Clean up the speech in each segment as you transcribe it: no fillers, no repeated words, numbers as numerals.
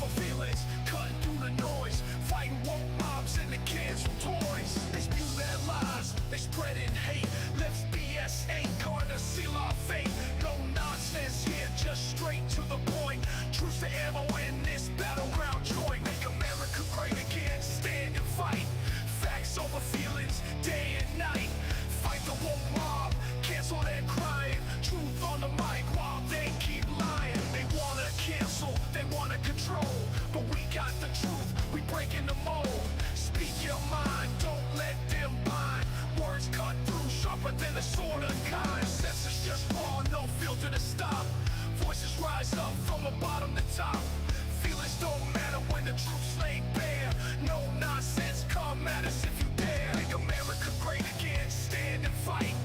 over feelings, cutting through the noise, fighting woke mobs and the kids with toys. They spew their lies, they spreading hate. Lips BS ain't gonna seal our fate. No nonsense here, just straight to the point. Truth to ammo in this battleground joint. Make America great again, stand and fight. Facts over feelings, day and night. Fight the woke mob, cancel their crying. Truth on the mic while they keep lying. They wanna cancel, they wanna control, but we got the truth, we breaking the mold. Speak your mind, don't let them bind. Words cut through, sharper than a sword of kind. Senses just fall, no filter to stop. Voices rise up from the bottom to top. Feelings don't matter when the truth's laid bare. No nonsense, come at us if you dare. Make America great again, stand and fight.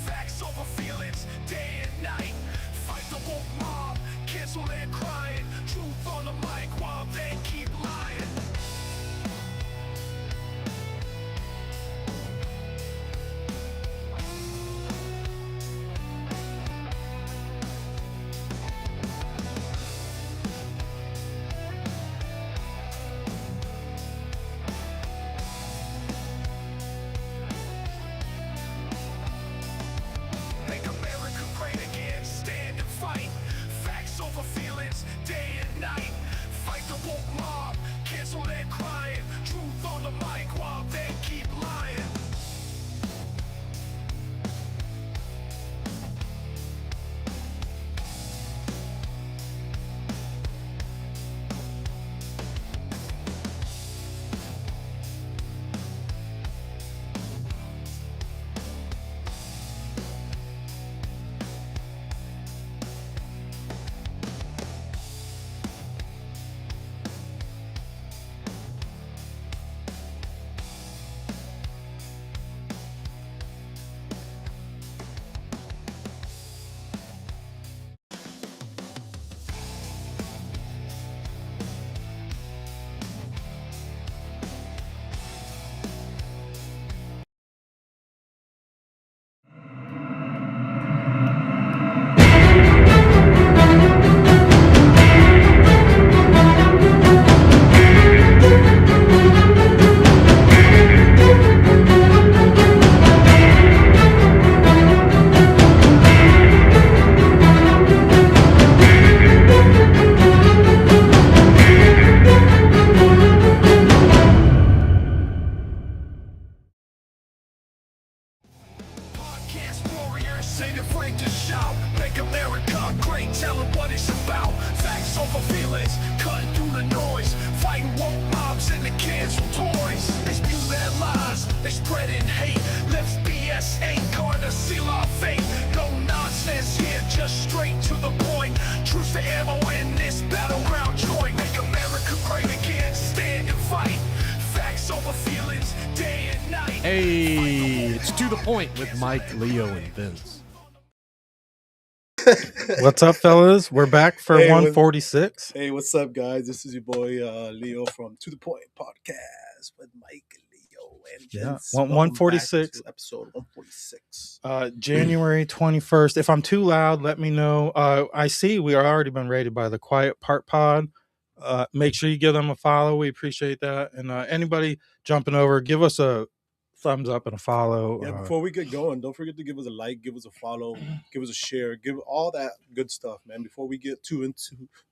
Facts over feelings, day and night. Fight the woke mob, cancel their crying. Truth on the mic while they keep lying. Make America great again, stand and fight. Facts over feelings, day and night. Fight the woke mob, cancel their crying. Truth on the mic while they keep lying. Podcast warriors, say the flame to shout. Make America great, tell them what it's about. Facts over feelings, cutting through the noise. Fighting woke mobs and the kids with toys. They spew their lies, they spreading hate. Lips BS ain't gonna seal our fate. No nonsense here, just straight to the point. Truth to ammo in this battleground joint. Make America great again, stand and fight. Facts over feelings, day and night. Hey, it's To The Point with Mike, Leo, and Vince. What's up, fellas? We're back for Hey, 146. Hey, what's up, guys? This is your boy Leo from To The Point Podcast with Mike, Leo, and Yeah, Vince. 146. Episode 146. January 21st. If I'm too loud, let me know. I see we are already been rated by the Quiet Part Pod. Make sure you give them a follow. We appreciate that. And anybody jumping over, give us a thumbs up and a follow. Yeah, before we get going, don't forget to give us a like, give us a follow, give us a share, give all that good stuff, man. Before we get too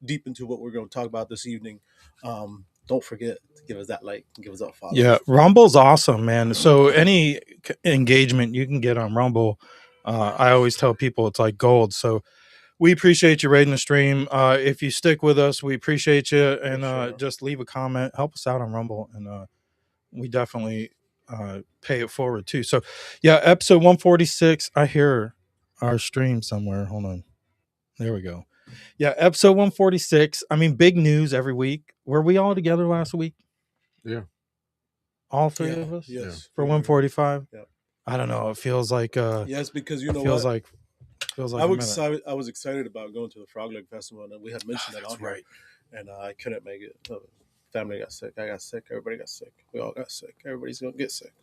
deep into what we're going to talk about this evening, don't forget to give us that like and give us that follow. Yeah, Rumble's awesome, man. So any engagement you can get on Rumble, I always tell people it's like gold. So we appreciate you rating the stream. If you stick with us, we appreciate you. And sure. just leave a comment. Help us out on Rumble. And we definitely pay it forward, too. So, yeah, episode 146. I hear our stream somewhere. Hold on. There we go. Yeah, episode 146. I mean, big news every week. Were we all together last week? Yeah. All three of us? Yes. For 145? Yeah. I don't know. It feels like yes, because you know feels what? like I was excited about going to the Frog Leg Festival, and we had mentioned that on here, right. and I couldn't make it. Family got sick. I got sick. Everybody got sick. We all got sick. Everybody's gonna get sick.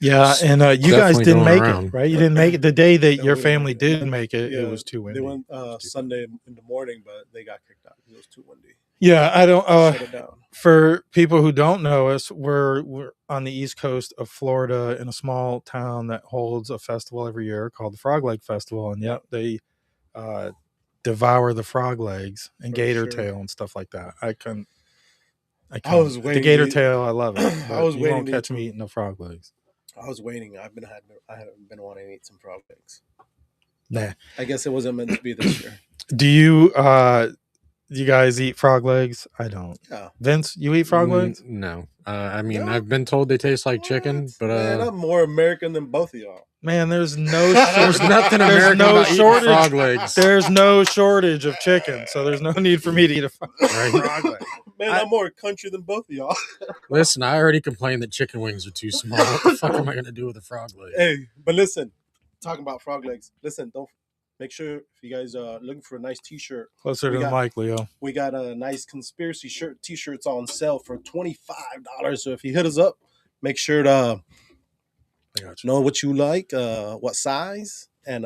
Yeah, and you guys Definitely didn't going make around. it, right? You didn't make it the day that No, your we didn't family make it. did make it. Yeah, It was too windy. They went Sunday in the morning, but they got kicked out because it was too windy. Yeah, I don't. Shut it down. For people who don't know us, we're on the east coast of Florida in a small town that holds a festival every year called the Frog Leg Festival, and yep, they devour the frog legs and For gator sure. tail and stuff like that. I was the waiting gator to- tail. I love it. I But was you waiting won't to catch eat me some- eating the frog legs. I was waiting. I haven't been wanting to eat some frog legs. Nah. I guess it wasn't meant to be this year. Do you guys eat frog legs? I don't. Yeah. Vince, you eat frog legs? No. I mean, No? I've been told they taste like chicken, What? but Man, I'm more American than both of y'all. Man, there's no there's nothing there's American no about eating shortage. frog legs. There's no shortage of chicken, so there's no need for me to eat a frog leg. Man, I'm more country than both of y'all. Listen, I already complained that chicken wings are too small. What the fuck am I gonna do with a frog leg? Hey, but listen, talking about frog legs. Listen, don't make sure if you guys are looking for a nice T-shirt. Closer to We the got- mic, Leo. We got a nice conspiracy T-shirts on sale for $25. So if you hit us up, make sure to I got you. know what you like, what size, and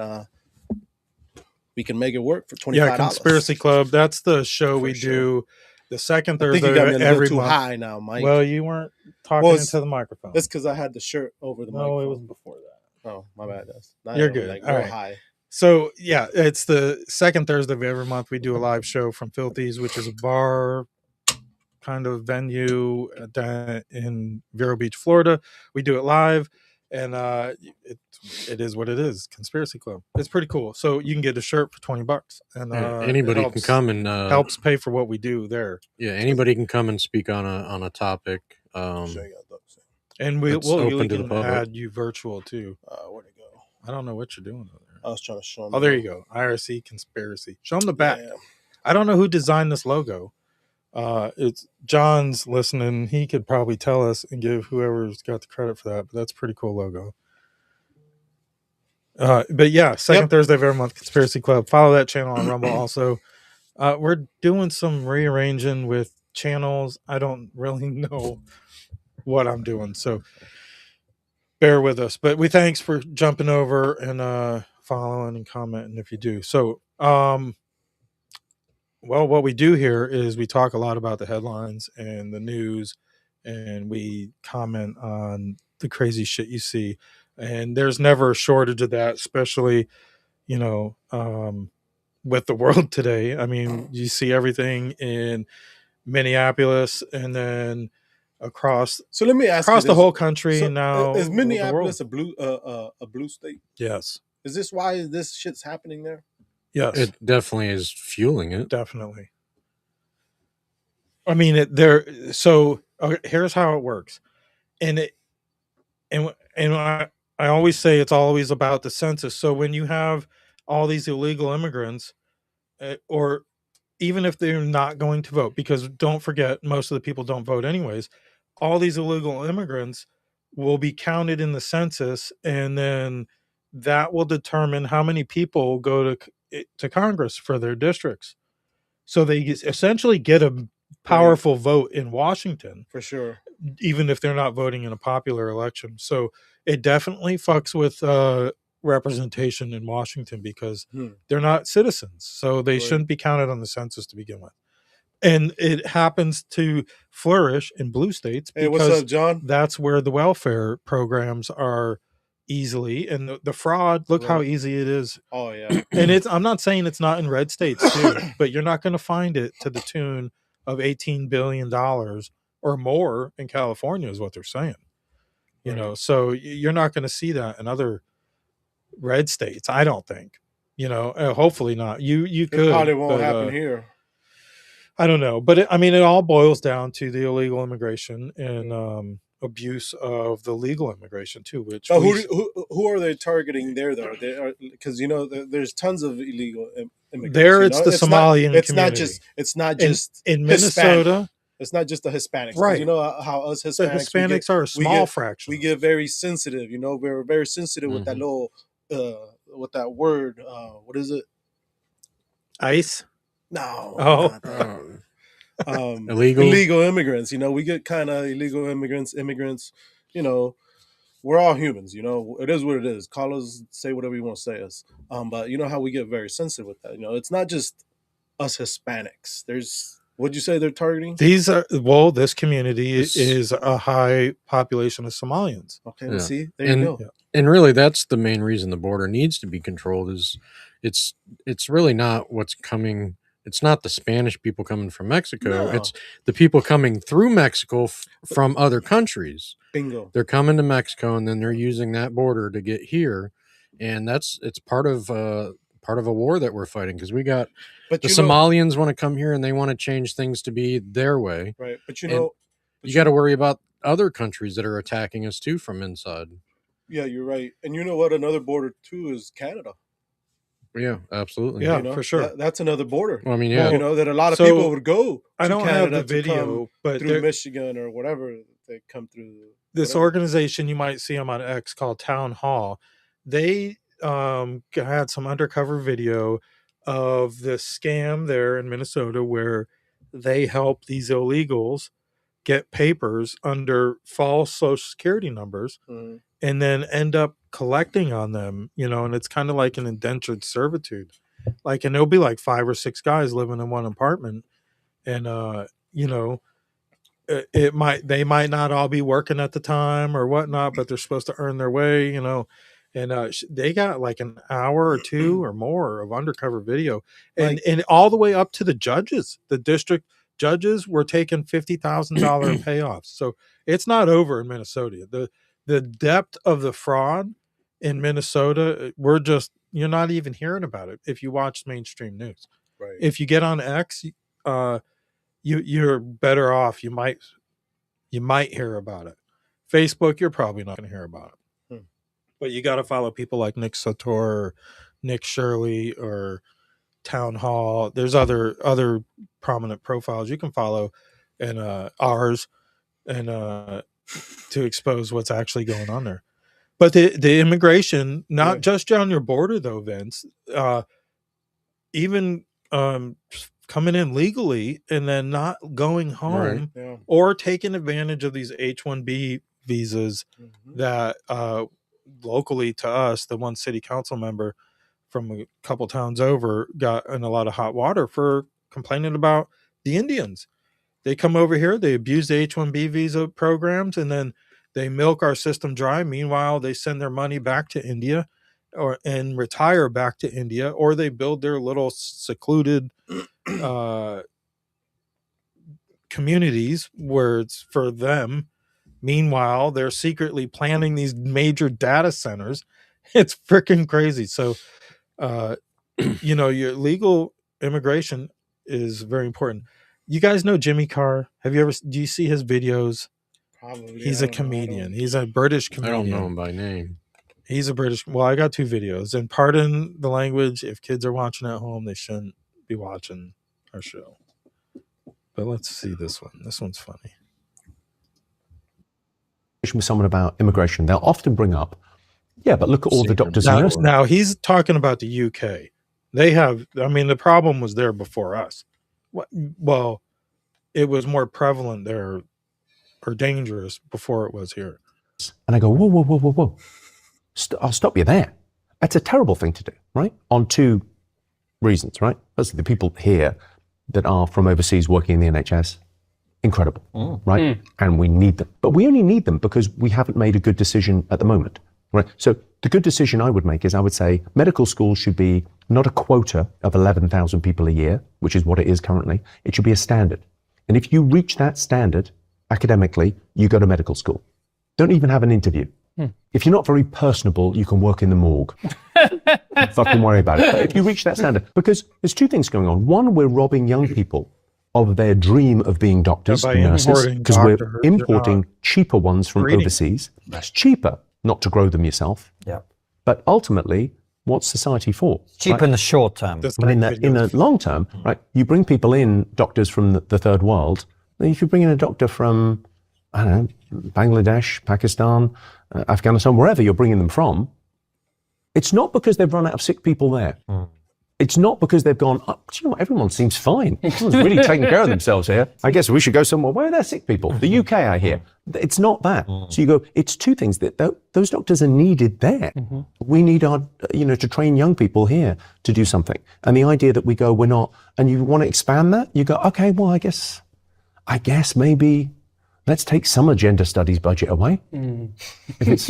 we can make it work for $25. Yeah, Conspiracy Club. That's the show For we sure. do the second I think Thursday you got me a of little every too month. high now, Mike. Well, you weren't talking Well, it's- into the microphone. That's because I had the shirt over the No, microphone. it was before that. Oh, my bad. You're I'm, good. Like, All real right. high. So yeah, it's the second Thursday of every month. We do a live show from Filthy's, which is a bar kind of venue down in Vero Beach, Florida. We do it live, and it is what it is. Conspiracy Club. It's pretty cool. So you can get a shirt for $20, and Anybody it can helps- come and helps pay for what we do there. Yeah, anybody can come and speak on a topic. Show you guys those. And It's we'll open to the can public. add you virtual too. Where'd it go? I don't know what you're doing over there. I was trying to show them. Oh, there you go. IRC Conspiracy. Show them the back. Yeah. I don't know who designed this logo. It's John's listening. He could probably tell us and give whoever's got the credit for that. But that's a pretty cool logo. But yeah, second Yep. Thursday of every month, Conspiracy Club. Follow that channel on Rumble. Also, we're doing some rearranging with channels. I don't really know what I'm doing, so bear with us. But we thanks for jumping over and following and commenting if you do. So, well, what we do here is we talk a lot about the headlines and the news, and we comment on the crazy shit you see. And there's never a shortage of that, especially, with the world today. I mean, you see everything in Minneapolis and then across So let me ask across you the this. whole country So, now. is the Minneapolis world. a blue state? Yes. Is this why this shit's happening there? Yes. It definitely is fueling it. Definitely. I mean, so here's how it works, and I always say it's always about the census. So when you have all these illegal immigrants, or even if they're not going to vote, because don't forget, most of the people don't vote anyways, all these illegal immigrants will be counted in the census, and then that will determine how many people go to Congress for their districts. So they essentially get a powerful vote in Washington, For sure. even if they're not voting in a popular election. So it definitely fucks with representation in Washington because they're not citizens. So they Right. shouldn't be counted on the census to begin with. And it happens to flourish in blue states Hey, what's because up, John? that's where the welfare programs are easily. And the fraud, look how Right. easy it is. Oh yeah. And I'm not saying it's not in red states too, but you're not going to find it to the tune of $18 billion or more in California is what they're saying. You know, so you're not going to see that in other red states. I don't think, hopefully not. You It could, probably won't but, happen here. I don't know, but it all boils down to the illegal immigration and abuse of the legal immigration too. Which So who are they targeting there though? They are because there's tons of illegal immigrants. There, it's the Somalian It's community. It's not just in Hispanic. Minnesota, It's not just the Hispanics, 'cause Right. You know how us the Hispanics, Hispanics are a small fraction. we get very sensitive. We're very sensitive with that little, with that word. What is it? ICE. No. Oh. not that. Illegal? Illegal immigrants. We get kind of illegal immigrants. we're all humans, you know. It is what it is. Call us, say whatever you want to say us. But you know how we get very sensitive with that. You know, it's not just us Hispanics. There's, what'd you say they're targeting? This community This- is a high population of Somalians. Okay, well, Yeah. see, there And- you go. Yeah. And really, that's the main reason the border needs to be controlled. Is it's really not what's coming. It's not the Spanish people coming from Mexico. No. It's the people coming through Mexico from other countries. Bingo. They're coming to Mexico and then they're using that border to get here, and it's part of a war that we're fighting, because we got But the you know, Somalians want to come here and they want to change things to be their way. right? But And but You got to worry about other countries that are attacking us too from inside. Yeah, you're right. And you know what? Another border too is Canada. Yeah, absolutely. Yeah, you know? for sure. That's another border. Well, I mean, yeah. You know, that a lot of So, people would go. I to don't Canada have the to come video, but through Michigan or whatever they come through. this whatever. organization, you might see them on X, called Town Hall. They had some undercover video of the scam there in Minnesota where they help these illegals get papers under false social security numbers Mhm. and then end up collecting on them, you know, and it's kind of like an indentured servitude. Like, and there'll be like 5 or 6 guys living in one apartment, and you know, they might not all be working at the time or whatnot, but they're supposed to earn their way, you know. And they got like an hour or 2 or more of undercover video, and all the way up to the judges. The district judges were taking $50,000 payoffs. So it's not over in Minnesota. The depth of the fraud in Minnesota, you're not even hearing about it if you watch mainstream news. Right. If you get on X, you're better off. You might hear about it. Facebook, you're probably not going to hear about it. But you got to follow people like Nick Sator, or Nick Shirley, or Town Hall. There's other prominent profiles you can follow, and ours, and to expose what's actually going on there. But the immigration, not just on your border though, Vince, even coming in legally and then not going home, or taking advantage of these H-1B visas that locally to us, the one city council member from a couple towns over got in a lot of hot water for complaining about the Indians. They come over here, they abuse the H-1B visa programs, and then they milk our system dry. Meanwhile, they send their money back to India and retire back to India, or they build their little secluded communities where it's for them. Meanwhile, they're secretly planning these major data centers. It's freaking crazy. So, you know, your legal immigration is very important. You guys know Jimmy Carr? Do you see his videos? Probably. He's a comedian. He's a British comedian. I don't know him by name. He's a British. Well, I got 2 videos, and pardon the language. If kids are watching at home, they shouldn't be watching our show. But let's see this one. This one's funny. With someone about immigration, they'll often bring up, yeah, but look at all the doctors and nurses. Now he's talking about the UK. They have, I mean, the problem was there before us. Well, it was more prevalent there, or dangerous, before it was here. And I go, whoa, whoa, whoa, whoa, whoa. I'll stop you there. That's a terrible thing to do, right? On 2 reasons, right? Firstly, the people here that are from overseas working in the NHS, incredible, right? And we need them. But we only need them because we haven't made a good decision at the moment, right? So the good decision I would make is I would say medical schools should be not a quota of 11,000 people a year, which is what it is currently. It should be a standard. And if you reach that standard academically, you go to medical school. Don't even have an interview. If you're not very personable, you can work in the morgue. Don't fucking worry about it. But if you reach that standard, because there's 2 things going on. One, we're robbing young people of their dream of being doctors and nurses, because we're importing cheaper ones from overseas. It's cheaper not to grow them yourself. Yeah. But ultimately, what's society for? Cheap in the short term. But in the long term, right? You bring people in, doctors from the third world. Then if you bring in a doctor from, I don't know, Bangladesh, Pakistan, Afghanistan, wherever you're bringing them from, it's not because they've run out of sick people there. It's not because they've gone, oh, do you know what, everyone seems fine. Everyone's really taking care of themselves here. I guess we should go somewhere. Where are there sick people? The UK, I hear. It's not that. So you go, it's two things. That those doctors are needed there. We need our, to train young people here to do something. And the idea that we go, we're not, and you want to expand that, you go, okay, well, I guess maybe let's take some of gender studies budget away. If it's,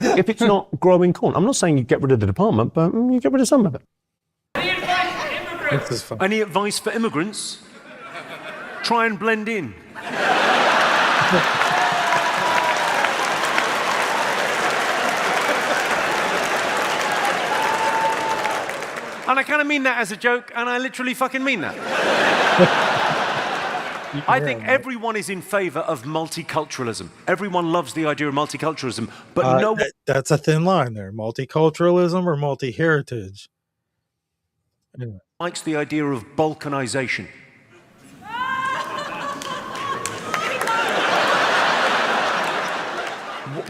if it's not growing corn. I'm not saying you get rid of the department, but you get rid of some of it. Any advice for immigrants? Try and blend in. And I kind of mean that as a joke, and I literally fucking mean that. I think everyone is in favor of multiculturalism. Everyone loves the idea of multiculturalism, but that's a thin line there. Multiculturalism or multi-heritage. Anyway. Likes the idea of balkanization.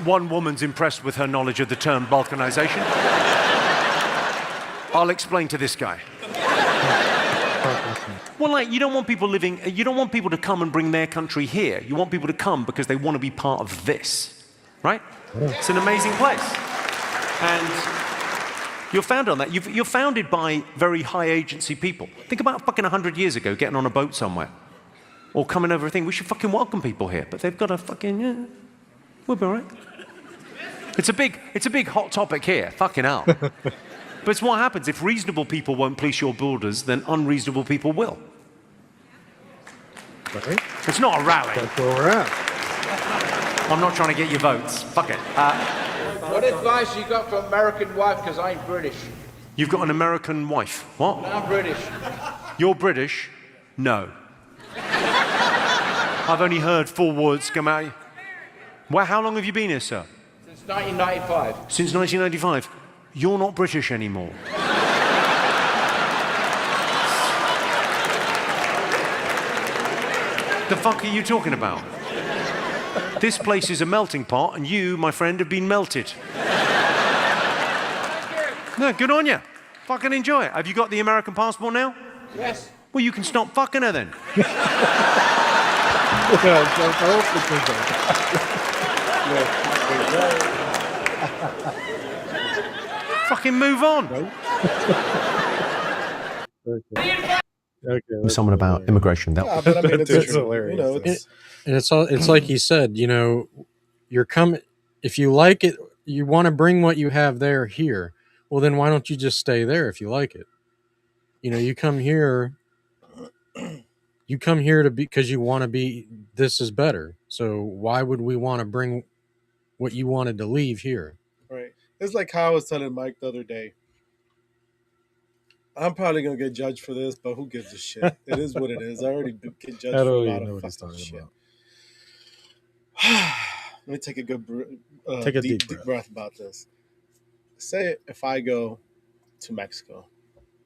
One woman's impressed with her knowledge of the term balkanization. I'll explain to this guy. Well, like, you don't want people to come and bring their country here. You want people to come because they want to be part of this, right? It's an amazing place. And you're founded on that. You're founded by very high agency people. Think about fucking 100 years ago getting on a boat somewhere or coming over a thing. We should fucking welcome people here, but they've got a fucking, we'll be all right. It's a big hot topic here, fucking hell. But it's what happens. If reasonable people won't police your borders, then unreasonable people will. Right. It's not a rally. That's where we're at. I'm not trying to get your votes. Fuck it. What advice you got from American wife? Because I'm British. You've got an American wife. What? I'm British. You're British? No. I've only heard 4 words come out. Well, how long have you been here, sir? Since 1995. Since 1995. You're not British anymore. The fuck are you talking about? This place is a melting pot, and you, my friend, have been melted. No, good on you. Fucking enjoy it. Have you got the American passport now? Yes. Well, you can stop fucking her then. Fucking move on. Okay, Someone about immigration. Yeah, but I mean, It's hilarious. And it's like he said, you're coming, if you like it, you want to bring what you have there here. Well, then why don't you just stay there if you like it? You come here because you want to be, this is better. So why would we want to bring what you wanted to leave here? Right. It's like how I was telling Mike the other day. I'm probably gonna get judged for this, but who gives a shit? It is what it is. I already get judged for a lot of fucking shit. Let me take a good Take a deep deep breath about this. Say if I go to Mexico,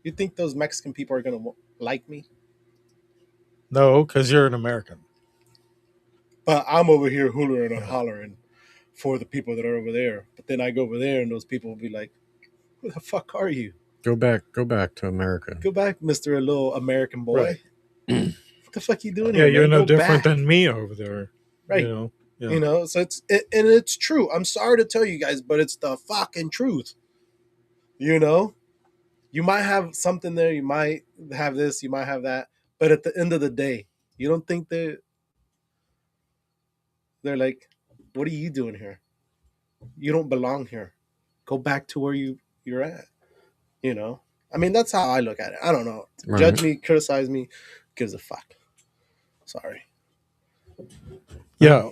you think those Mexican people are gonna like me? No, because you're an American. But I'm over here hollering and hollering for the people that are over there. But then I go over there and those people will be like, who the fuck are you? Go back to America. Go back, Mr. Little American boy. Right. What the fuck you doing Yeah, here? you're man? no Go different back. than me over there. Right. Yeah. So it's true. I'm sorry to tell you guys, but it's the fucking truth. You might have something there, you might have this, you might have that, but at the end of the day, you don't think they're like, what are you doing here? You don't belong here. Go back to where you're at. I mean, that's how I look at it. I don't know. Right. Judge me, criticize me, gives a fuck. Sorry. Yeah.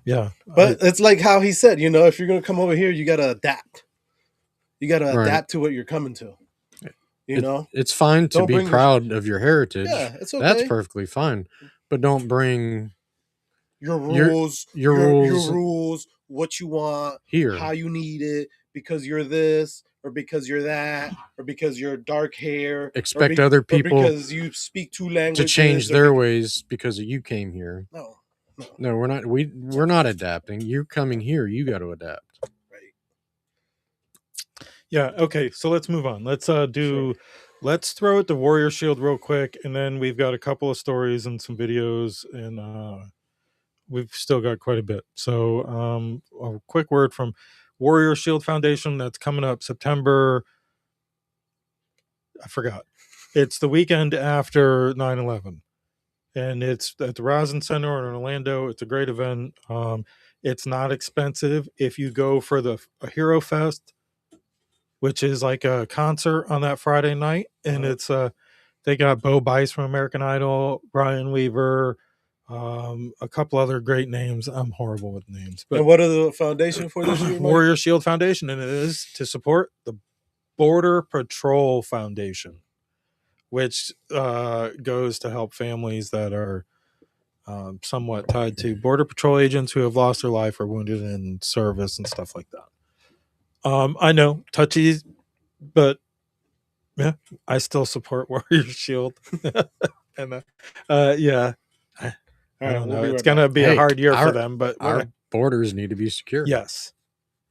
Yeah. But it's like how he said, if you're going to come over here, you got to adapt. You got to Right. adapt to what you're coming to. It's fine to Don't be bring proud of your heritage. Yeah, it's okay. That's perfectly fine. But don't bring Your rules, your rules your rules, what you want, here. how you need it, because you're this, or because you're that, or because you're dark hair. Expect other people or because you speak 2 languages. to change their ways because you came here. No, we're not. We're not adapting. You're coming here. You got to adapt. right. Yeah. Okay. So let's move on. Let's let's throw it to Warrior Shield real quick, and then we've got a couple of stories and some videos, and we've still got quite a bit. So a quick word from Warrior Shield Foundation that's coming up September. I forgot. It's the weekend after 9/11, and it's at the Rosin Center in Orlando. It's a great event. It's not expensive if you go for the Hero Fest, which is like a concert on that Friday night, and it's they got Bo Bice from American Idol, Brian Weaver, a couple other great names. I'm horrible with names, but And what are the foundation for this year, Mike? Warrior Shield Foundation, and it is to support the Border Patrol Foundation, which goes to help families that are somewhat tied to Border Patrol agents who have lost their life or wounded in service and stuff like that. I know, touchy, but yeah, I still support Warrior Shield. And yeah, I don't know. It's gonna be a hard year for them, but our borders need to be secure. yes,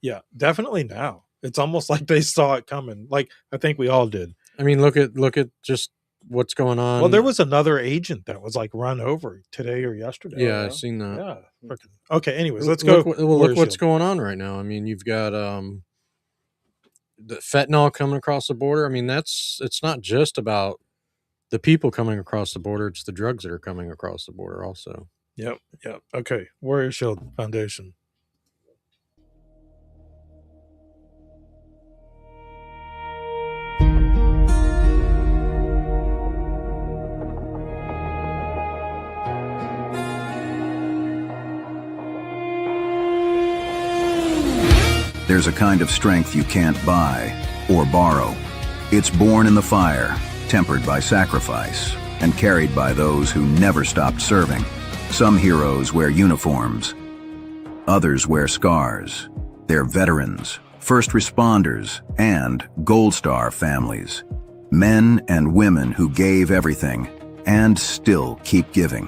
yeah, definitely now. It's almost like they saw it coming. Like I think we all did. I mean, look at just what's going on. Well, there was another agent that was like run over today or yesterday. Yeah, I've seen that. Yeah. Okay. Anyways, let's go. Look what's going on right now. I mean, you've got the fentanyl coming across the border. I mean, it's not just about the people coming across the border; it's the drugs that are coming across the border also. Yep. Okay. Warrior Shield Foundation. There's a kind of strength you can't buy or borrow. It's born in the fire, tempered by sacrifice, and carried by those who never stopped serving. Some heroes wear uniforms. Others wear scars. They're veterans, first responders, and Gold Star families. Men and women who gave everything and still keep giving.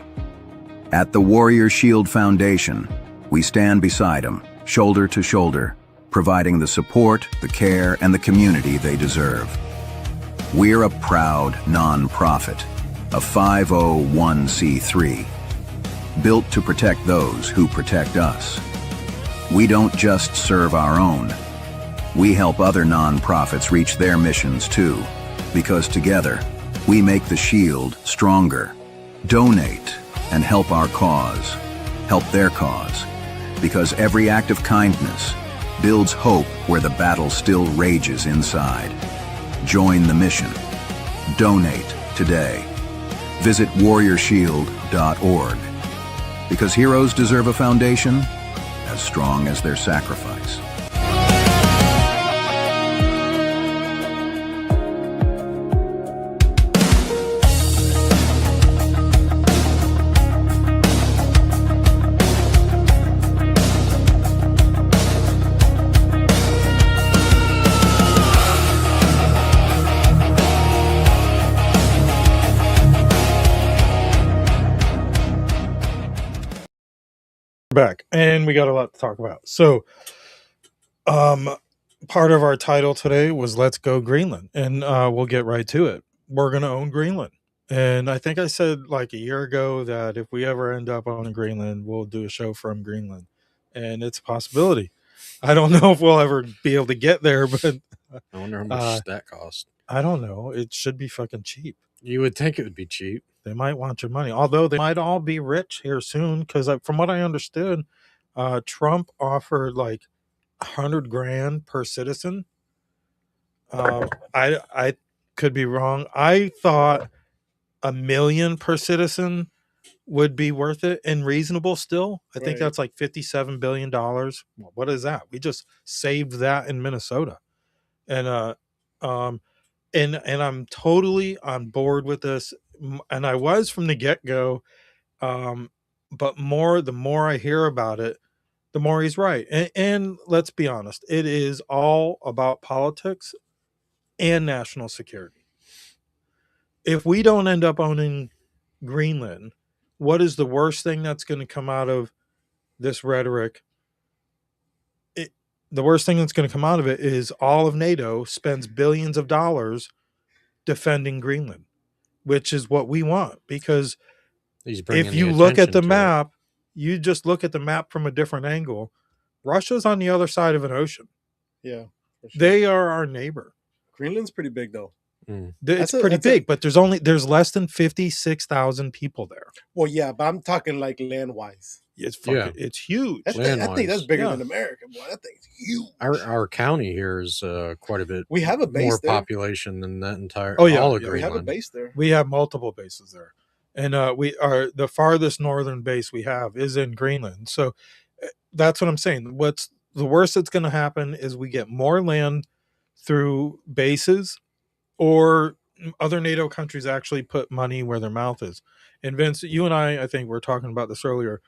At the Warrior Shield Foundation, we stand beside them, shoulder to shoulder, providing the support, the care, and the community they deserve. We're a proud non-profit, a 501c3, built to protect those who protect us. We don't just serve our own. We help other non-profits reach their missions too, because together, we make the Shield stronger. Donate and help our cause, help their cause, because every act of kindness builds hope where the battle still rages inside. Join the mission. Donate today. Visit warriorshield.org, because heroes deserve a foundation as strong as their sacrifice. Back, and we got a lot to talk about. So part of our title today was Let's Go Greenland, and we'll get right to it. We're gonna own Greenland, and I think I said like a year ago that if we ever end up owning Greenland, we'll do a show from Greenland, and it's a possibility. I don't know if we'll ever be able to get there, but I wonder how much that costs. I don't know. It should be fucking cheap. You would think it would be cheap. They might want your money, although they might all be rich here soon. Because from what I understood, Trump offered like $100,000 per citizen. I could be wrong. I thought $1 million per citizen would be worth it and reasonable still. I think that's like $57 billion. What is that? We just saved that in Minnesota. And I'm totally on board with this. And I was from the get-go. But the more I hear about it, the more he's right. And let's be honest, it is all about politics and national security. If we don't end up owning Greenland, what is the worst thing that's going to come out of this rhetoric? the worst thing that's going to come out of it is all of NATO spends billions of dollars defending Greenland, which is what we want. Because He's bringing if you the look at attention the to it. map, you just look at the map from a different angle. Russia's on the other side of an ocean. Yeah. For sure. They are our neighbor. Greenland's pretty big though. It's pretty big, but there's less than 56,000 people there. Well, yeah, but I'm talking like land wise. It's fucking, it's huge. I think that's bigger than America, boy. That thing's huge. Our county here is quite a bit. We have a base more there. population than that entire. Oh, yeah. all of Yeah, We have a Greenland. base there. We have multiple bases there, and we are the farthest northern base we have is in Greenland. So that's what I'm saying. What's the worst that's going to happen is we get more land through bases, or other NATO countries actually put money where their mouth is. And Vince, you and I think we were talking about this earlier.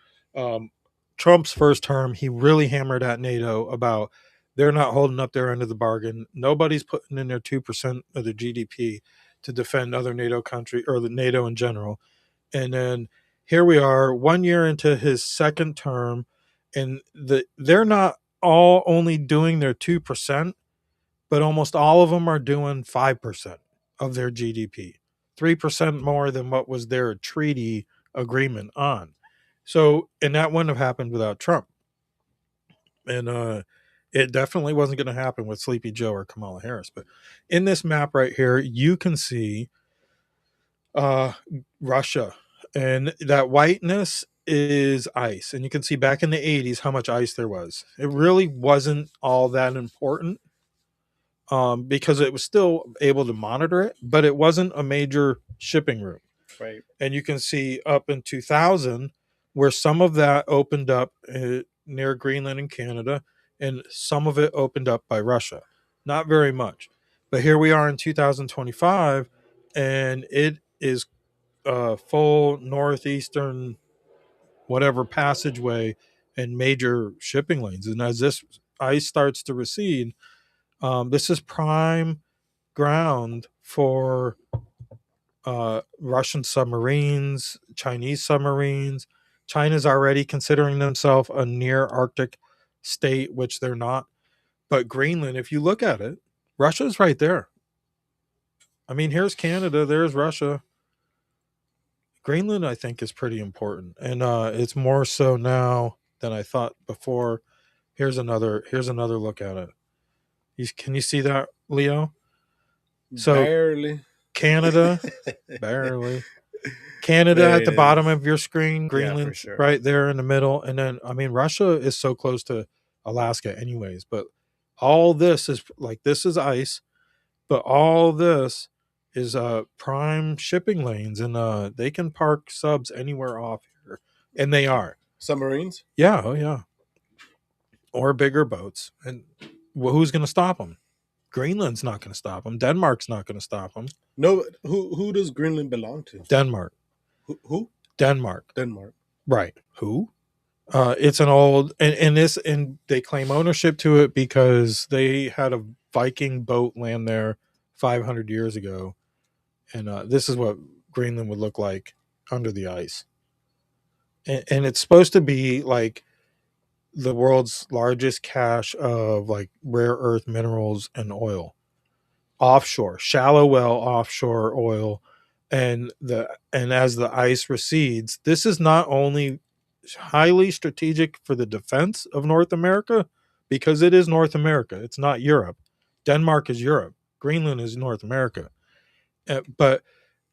Trump's first term, he really hammered at NATO about they're not holding up their end of the bargain. Nobody's putting in their 2% of their GDP to defend other NATO country or the NATO in general. And then here we are 1 year into his second term, and they're not all only doing their 2%, but almost all of them are doing 5% of their GDP, 3% more than what was their treaty agreement on. So, and that wouldn't have happened without Trump. And it definitely wasn't going to happen with Sleepy Joe or Kamala Harris. But in this map right here, you can see Russia, and that whiteness is ice. And you can see back in the 80s how much ice there was. It really wasn't all that important. Because it was still able to monitor it, but it wasn't a major shipping route. Right. And you can see up in 2000 where some of that opened up near Greenland and Canada, and some of it opened up by Russia. Not very much. But here we are in 2025, and it is full northeastern whatever passageway and major shipping lanes. And as this ice starts to recede, this is prime ground for Russian submarines, Chinese submarines. China's already considering themselves a near Arctic state, which they're not. But Greenland, if you look at it, Russia's right there. I mean, here's Canada, there's Russia. Greenland, I think, is pretty important. And it's more so now than I thought before. Here's another look at it. Can you see that, Leo? So barely. Canada, barely. Canada There at the it bottom is. of your screen, Greenland sure. right there in the middle. And then, I mean, Russia is so close to Alaska anyways, but all this is like, this is ice, but all this is prime shipping lanes, and they can park subs anywhere off here. And they are. Submarines? Yeah, oh yeah. Or bigger boats. And who's going to stop them? Greenland's not going to stop them. Denmark's not going to stop them. No, who does Greenland belong to? Denmark. Who? Denmark. Denmark. Right. Who? It's an old, and they claim ownership to it because they had a Viking boat land there 500 years ago. And this is what Greenland would look like under the ice. And it's supposed to be like the world's largest cache of like rare earth minerals and oil offshore, shallow well offshore oil. And as the ice recedes, this is not only highly strategic for the defense of North America, because it is North America. It's not Europe. Denmark is Europe. Greenland is North America. But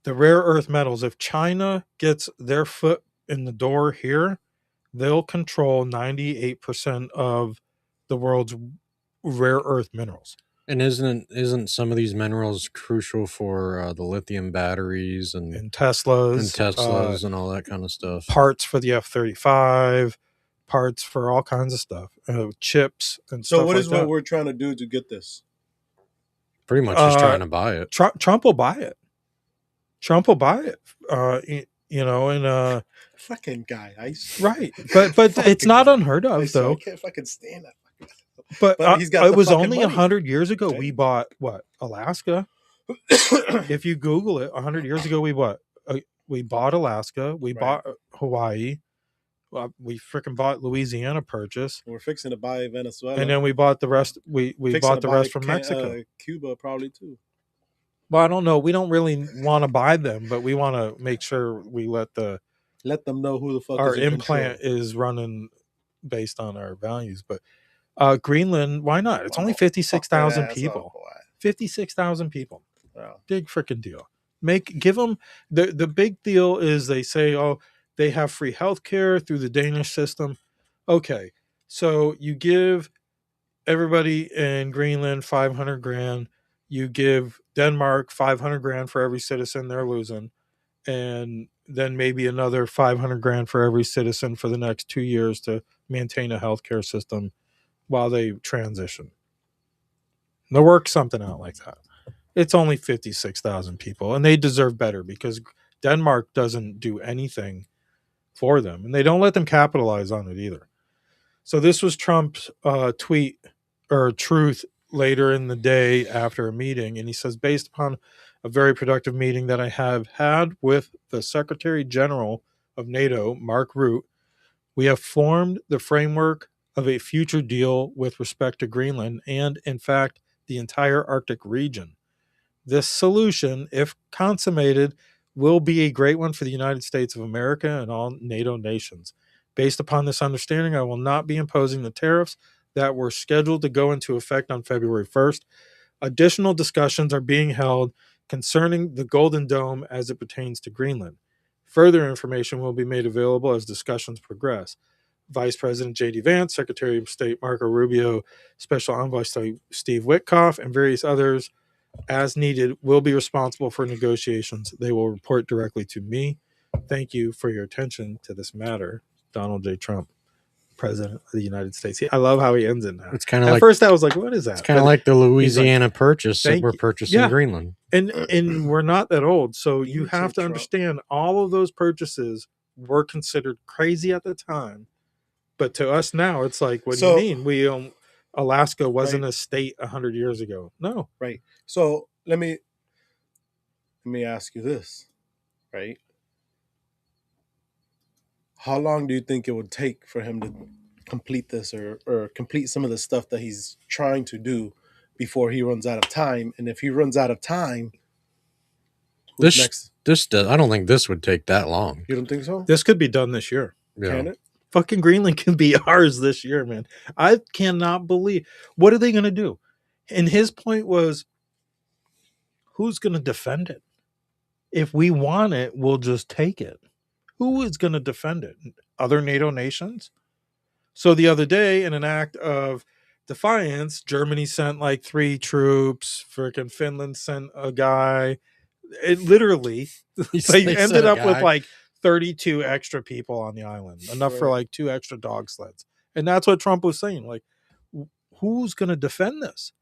the rare earth metals, if China gets their foot in the door here, they'll control 98% of the world's rare earth minerals. And isn't some of these minerals crucial for the lithium batteries and Teslas and all that kind of stuff? Parts for the F-35, parts for all kinds of stuff, chips and stuff. So what like is that. what we're trying to do to get this? Pretty much just trying to buy it. Trump will buy it. Trump will buy it. And Fucking guy, right, but it's not unheard of though. I can't fucking stand that. But he's got it the was fucking only money. 100 years ago Okay. we bought Alaska. If you Google it, 100 years ago we bought Alaska, we bought Hawaii, We freaking bought Louisiana Purchase, We're fixing to buy Venezuela, and then we bought the rest. We Fixing bought to the buy rest from Mexico. Cuba probably too. Well, I don't know. We don't really want to buy them, but we want to make sure we let them know who the fuck our is in implant control. is running based on our values. But Greenland, why not? It's only 56,000 people. 56,000 people. Wow. Big freaking deal. Give them the big deal is they say, oh, they have free healthcare through the Danish system. Okay, so you give everybody in Greenland 500 grand. You give Denmark 500 grand for every citizen they're losing, and then maybe another 500 grand for every citizen for the next 2 years to maintain a healthcare system while they transition. They'll work something out like that. It's only 56,000 people, and they deserve better because Denmark doesn't do anything for them, and they don't let them capitalize on it either. So this was Trump's tweet or truth later in the day after a meeting, and he says, based upon a very productive meeting that I have had with the Secretary General of NATO, Mark Rutte, we have formed the framework of a future deal with respect to Greenland and, in fact, the entire Arctic region. This solution, if consummated, will be a great one for the United States of America and all NATO nations. Based upon this understanding, I will not be imposing the tariffs that were scheduled to go into effect on February 1st. Additional discussions are being held concerning the Golden Dome as it pertains to Greenland. Further information will be made available as discussions progress. Vice President J.D. Vance, Secretary of State Marco Rubio, Special Envoy Steve Witkoff, and various others, as needed, will be responsible for negotiations. They will report directly to me. Thank you for your attention to this matter. Donald J. Trump, President of the United States. I love how he ends it now. It's kind of At like, first I was like, what is that? it's kind of like the Louisiana Purchase that we're purchasing Greenland. And we're not that old. So you have to Trump. understand all of those purchases were considered crazy at the time. But to us now, it's like, what do you mean? We Alaska wasn't a state 100 years ago. No. Right. So let me ask you this, right? How long do you think it would take for him to complete this or complete some of the stuff that he's trying to do before he runs out of time? And if he runs out of time, who's next? I don't think this would take that long. You don't think so? This could be done this year. Yeah. Can it? Fucking Greenland can be ours this year, man. I cannot believe. What are they going to do? And his point was, who's going to defend it? If we want it, we'll just take it. Who is going to defend it? Other NATO nations? So the other day, in an act of defiance, Germany sent like 3 troops. Freaking Finland sent a guy. It literally, they ended up with like 32 extra people on the island, enough for like 2 extra dog sleds. And that's what Trump was saying. Like, who's going to defend this?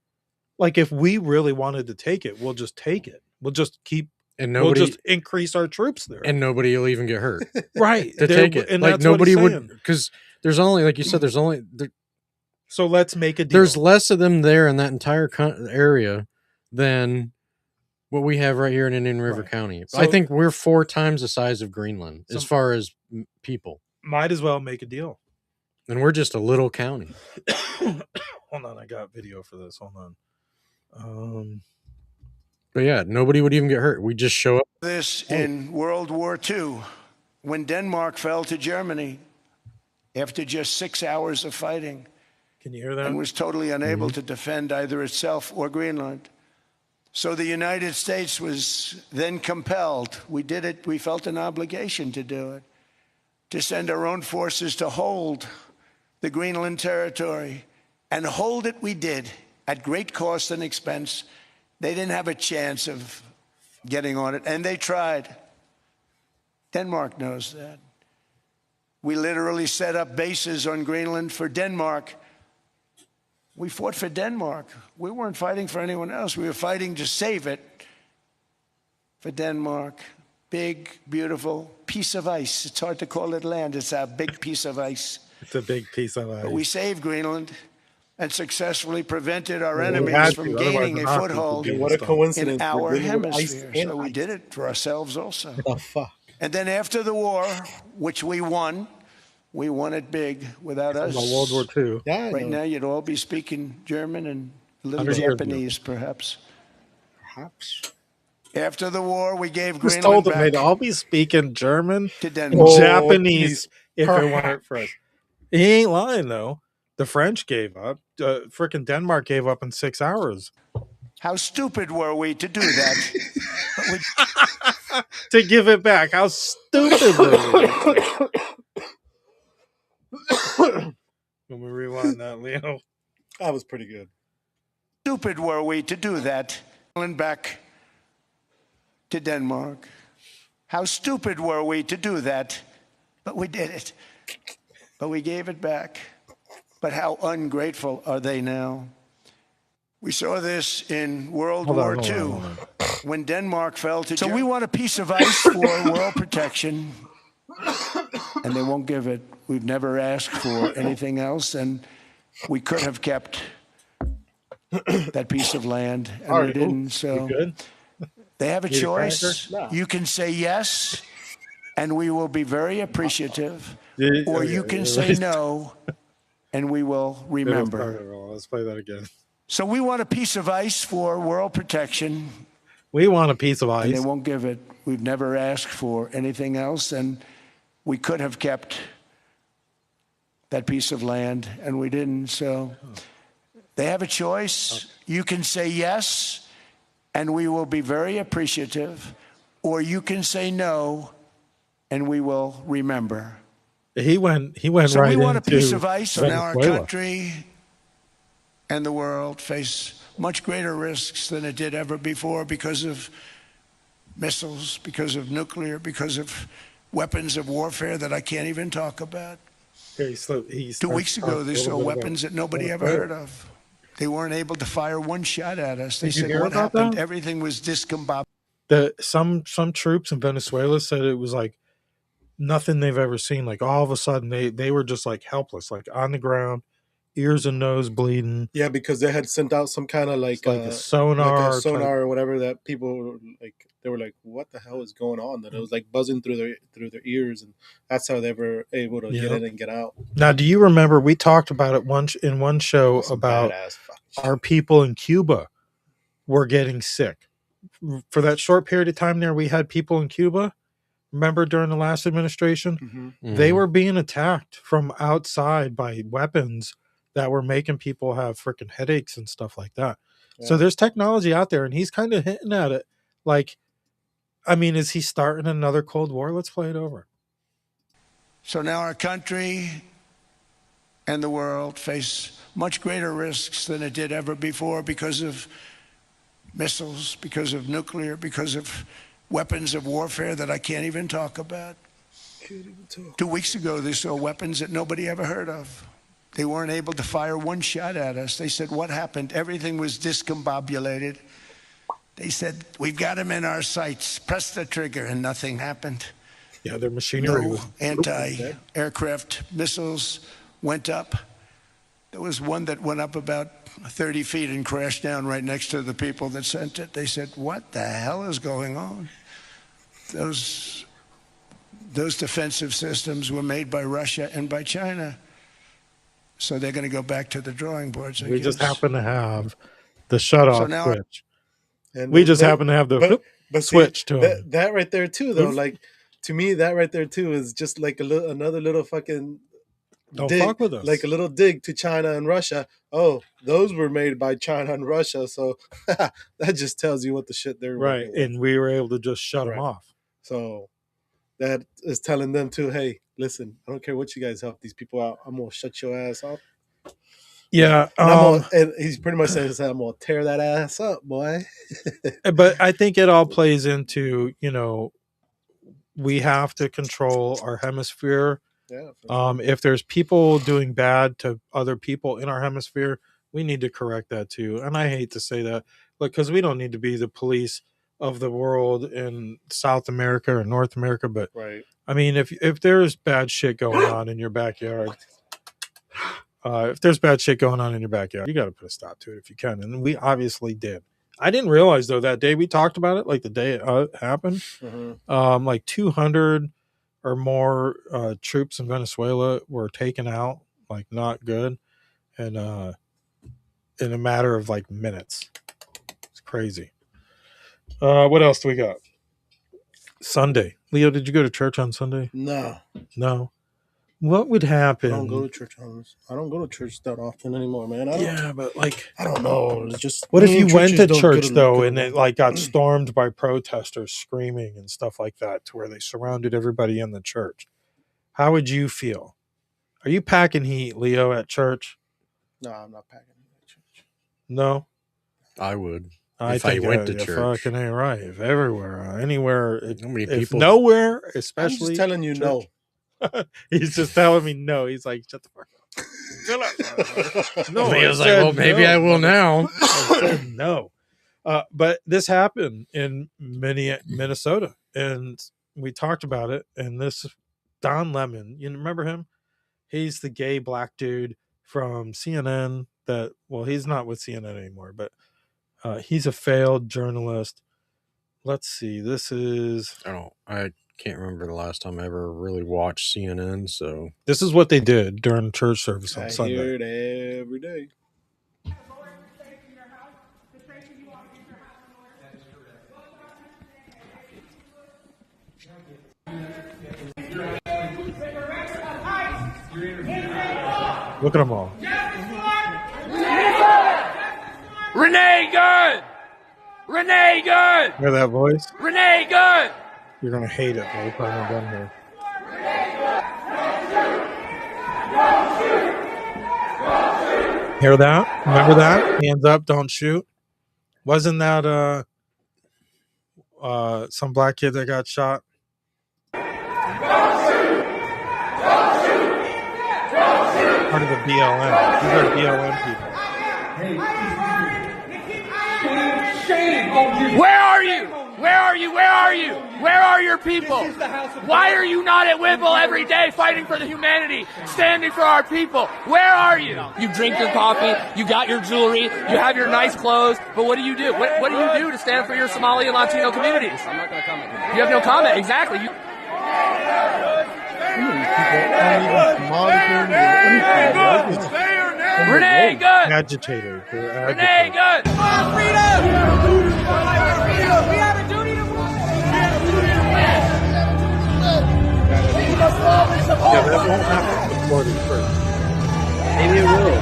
Like, if we really wanted to take it, we'll just take it. We'll just keep, we'll just increase our troops there. And nobody will even get hurt. Right. To take it. And like, that's nobody what would, because there's only, like you said, so let's make a deal. There's less of them there in that entire area than what we have right here in Indian River County. So, I think we're 4 times the size of Greenland as far as people. Might as well make a deal. And we're just a little county. Hold on, I got video for this. Hold on. But yeah, nobody would even get hurt. We just show up. This in World War II, when Denmark fell to Germany after just 6 hours of fighting. Can you hear that? And was totally unable to defend either itself or Greenland. So the United States was then compelled, we did it, we felt an obligation to do it, to send our own forces to hold the Greenland territory. And hold it we did, at great cost and expense. They didn't have a chance of getting on it, and they tried. Denmark knows that. We literally set up bases on Greenland for Denmark. We fought for Denmark. We weren't fighting for anyone else. We were fighting to save it for Denmark. Big, beautiful piece of ice. It's hard to call it land. It's a big piece of ice. It's a big piece of ice. But we saved Greenland and successfully prevented our enemies from gaining a foothold in our hemisphere. So we did it for ourselves also. The fuck? And then after the war, which we won, We won it big without us. About World War II. Yeah, I Right know. now, you'd all be speaking German and a little 100 years ago. Japanese, perhaps. Perhaps. After the war, we gave Just Greenland told them back they'd all be speaking German to and Denmark. Japanese if it Perhaps. weren't for us. He ain't lying though. The French gave up. Frickin' Denmark gave up in 6 hours. How stupid were we to do that? But we To give it back. How stupid were we? Let me rewind that, Leo. That was pretty good. stupid were we to do that? Greenland back to Denmark. How stupid were we to do that? But we did it. But we gave it back. But how ungrateful are they now? We saw this in World War II when Denmark fell to Germany. So we want a piece of ice for world protection, and they won't give it. We've never asked for anything else, and we could have kept that piece of land, and we didn't. So Good. they have a Need a choice. cracker? No. You can say yes, and we will be very appreciative, or you can say no, and we will remember. Let's play that again. So we want a piece of ice for world protection, We want a piece of and they ice. won't give it. We've never asked for anything else, and we could have kept that piece of land, and we didn't. So they have a choice. You can say yes, and we will be very appreciative, or you can say no, and we will remember. He went So right we want a into piece of ice, so now our Venezuela. country and the world face much greater risks than it did ever before because of missiles, because of nuclear, because of weapons of warfare that I can't even talk about. Okay, so 2 weeks ago, they saw weapons that nobody ever heard of. They weren't able to fire one shot at us. They Did you said, hear what about happened? that? Everything was discombobulated. Some troops in Venezuela said it was like nothing they've ever seen. Like all of a sudden they were just like helpless, like on the ground, ears and nose bleeding. Yeah, because they had sent out some kind of It's like a sonar, like a sonar type- or whatever that people were like. They were like, "What the hell is going on?" That it was like buzzing through their ears, and that's how they were able to get in and get out. Now, do you remember we talked about it in one show Some about badass fucking shit. our people in Cuba were getting sick. For that short period of time there, we had people in Cuba. Remember during the last administration, they were being attacked from outside by weapons that were making people have freaking headaches and stuff like that. So there's technology out there, and he's kind of hinting at it. Like, I mean, is he starting another Cold War? Let's play it over. So now our country and the world face much greater risks than it did ever before because of missiles, because of nuclear, because of weapons of warfare that I can't even talk about. 2 weeks ago, they saw weapons that nobody ever heard of. They weren't able to fire one shot at us. They said, what happened? Everything was discombobulated. They said, we've got them in our sights. Press the trigger, and nothing happened. Yeah, their machinery No was anti-aircraft missiles went up. There was one that went up about 30 feet and crashed down right next to the people that sent it. They said, what the hell is going on? Those defensive systems were made by Russia and by China. So they're going to go back to the drawing boards. I we just guess. happen to have the shut-off now- switch. And We just happen to have the see, switch to him. that right there too, though. Oof. Like to me, that right there too is just like another little fucking Don't dig, fuck with us. like a little dig to China and Russia. Oh, those were made by China and Russia, so that just tells you what the shit they're Right, working with. and we were able to just shut them Right. off. So that is telling them too, hey, listen, I don't care what you guys help these people out. I'm gonna shut your ass off. Yeah, And he's pretty much saying, I'm gonna tear that ass up, boy. but I think it all plays into, we have to control our hemisphere. Yeah. If there's people doing bad to other people in our hemisphere, we need to correct that too. And I hate to say that, because we don't need to be the police of the world in South America or North America. But Right. I mean, if there's bad shit going on in your backyard, you got to put a stop to it if you can. And we obviously did. I didn't realize though that day we talked about it, like the day it happened, like 200 or more troops in Venezuela were taken out, like not good, and in a matter of like minutes. It's crazy. What else do we got? Sunday. Leo, did you go to church on Sunday? No. What would happen? I don't go to church that often anymore, man. But like, I don't know. It's just, what if you went to church good though, and it like got stormed by protesters screaming and stuff like that, to where they surrounded everybody in the church? How would you feel? Are you packing heat, Leo, at church? No, I'm not packing heat at church. No, I would. I think I went to church. Fucking ain't right. If everywhere, anywhere, How many if people? nowhere, I'm especially. just telling you, church. no. He's just telling me no. He's like, shut the fuck up. No, Leo's like, well, maybe I will now. I said no. But this happened in Minnesota, and we talked about it. And this Don Lemon, you remember him? He's the gay black dude from CNN. He's not with CNN anymore, but he's a failed journalist. Let's see. This is. I can't remember the last time I ever really watched CNN. So this is what they did during church service on Sunday. I hear it every day. Look at them all. Renee Good! Renee Good! Hear that voice? Renee Good! You're going to hate it, but we're probably not done here. Hear that? Remember that? Hands up, don't shoot. Wasn't that some black kid that got shot? Part of the BLM. These are BLM people. Where are you? Where are you? Where are you? Where are your people? Why are you not at Whipple every day fighting for the humanity, standing for our people? Where are you? You drink your coffee, you got your jewelry, you have your nice clothes, but what do you do? What do you do to stand for your Somali and Latino communities? I'm not going to comment. You have no comment, exactly. Renee Good! Agitator. Renee Good! We have a duty to Yeah, that won't happen in Florida first. Maybe it will.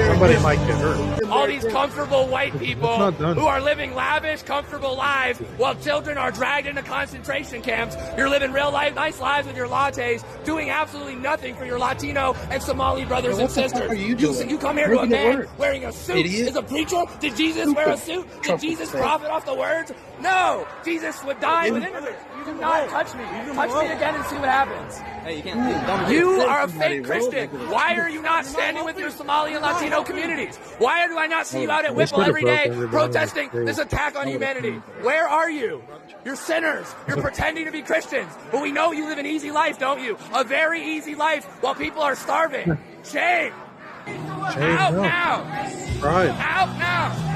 Somebody might get hurt. All these comfortable white people who are living lavish, comfortable lives while children are dragged into concentration camps. You're living real life, nice lives with your lattes, doing absolutely nothing for your Latino and Somali brothers and sisters. You come here to a man wearing a suit. Is a preacher? Did Jesus wear a suit? Did Jesus profit off the words? No. Jesus would die with immigrants. You do not touch me. Touch me again and see what happens. Hey, you can't. You are a fake Christian. Why are you not standing with your Somali and Latino communities? Why do I not see you out at Whipple every day protesting this attack on humanity? Where are you? You're sinners. You're pretending to be Christians. But we know you live an easy life, don't you? A very easy life while people are starving. Shame. Out now. Right. Out now.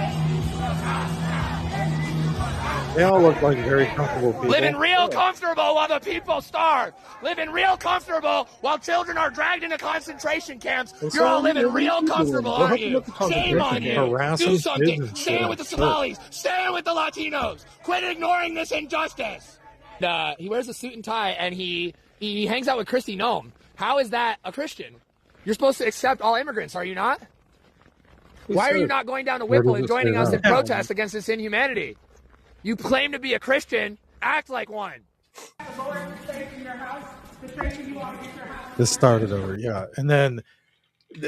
They all look like very comfortable people. Living real comfortable while the people starve. Living real comfortable while children are dragged into concentration camps. You're all living real comfortable, aren't you? Shame on you. Do something. Stand with the Somalis. Stand with the Latinos. Quit ignoring this injustice. He wears a suit and tie, and he hangs out with Kristi Noem. How is that a Christian? You're supposed to accept all immigrants, are you not? Why are you not going down to Whipple and joining us in protest against this inhumanity? You claim to be a Christian. Act like one. This started over, yeah. And then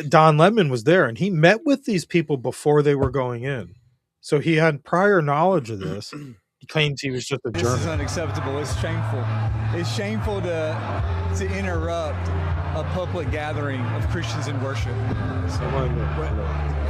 Don Lemon was there, and he met with these people before they were going in. So he had prior knowledge of this. He claims he was just a journalist. This is unacceptable. It's shameful. It's shameful to interrupt a public gathering of Christians in worship.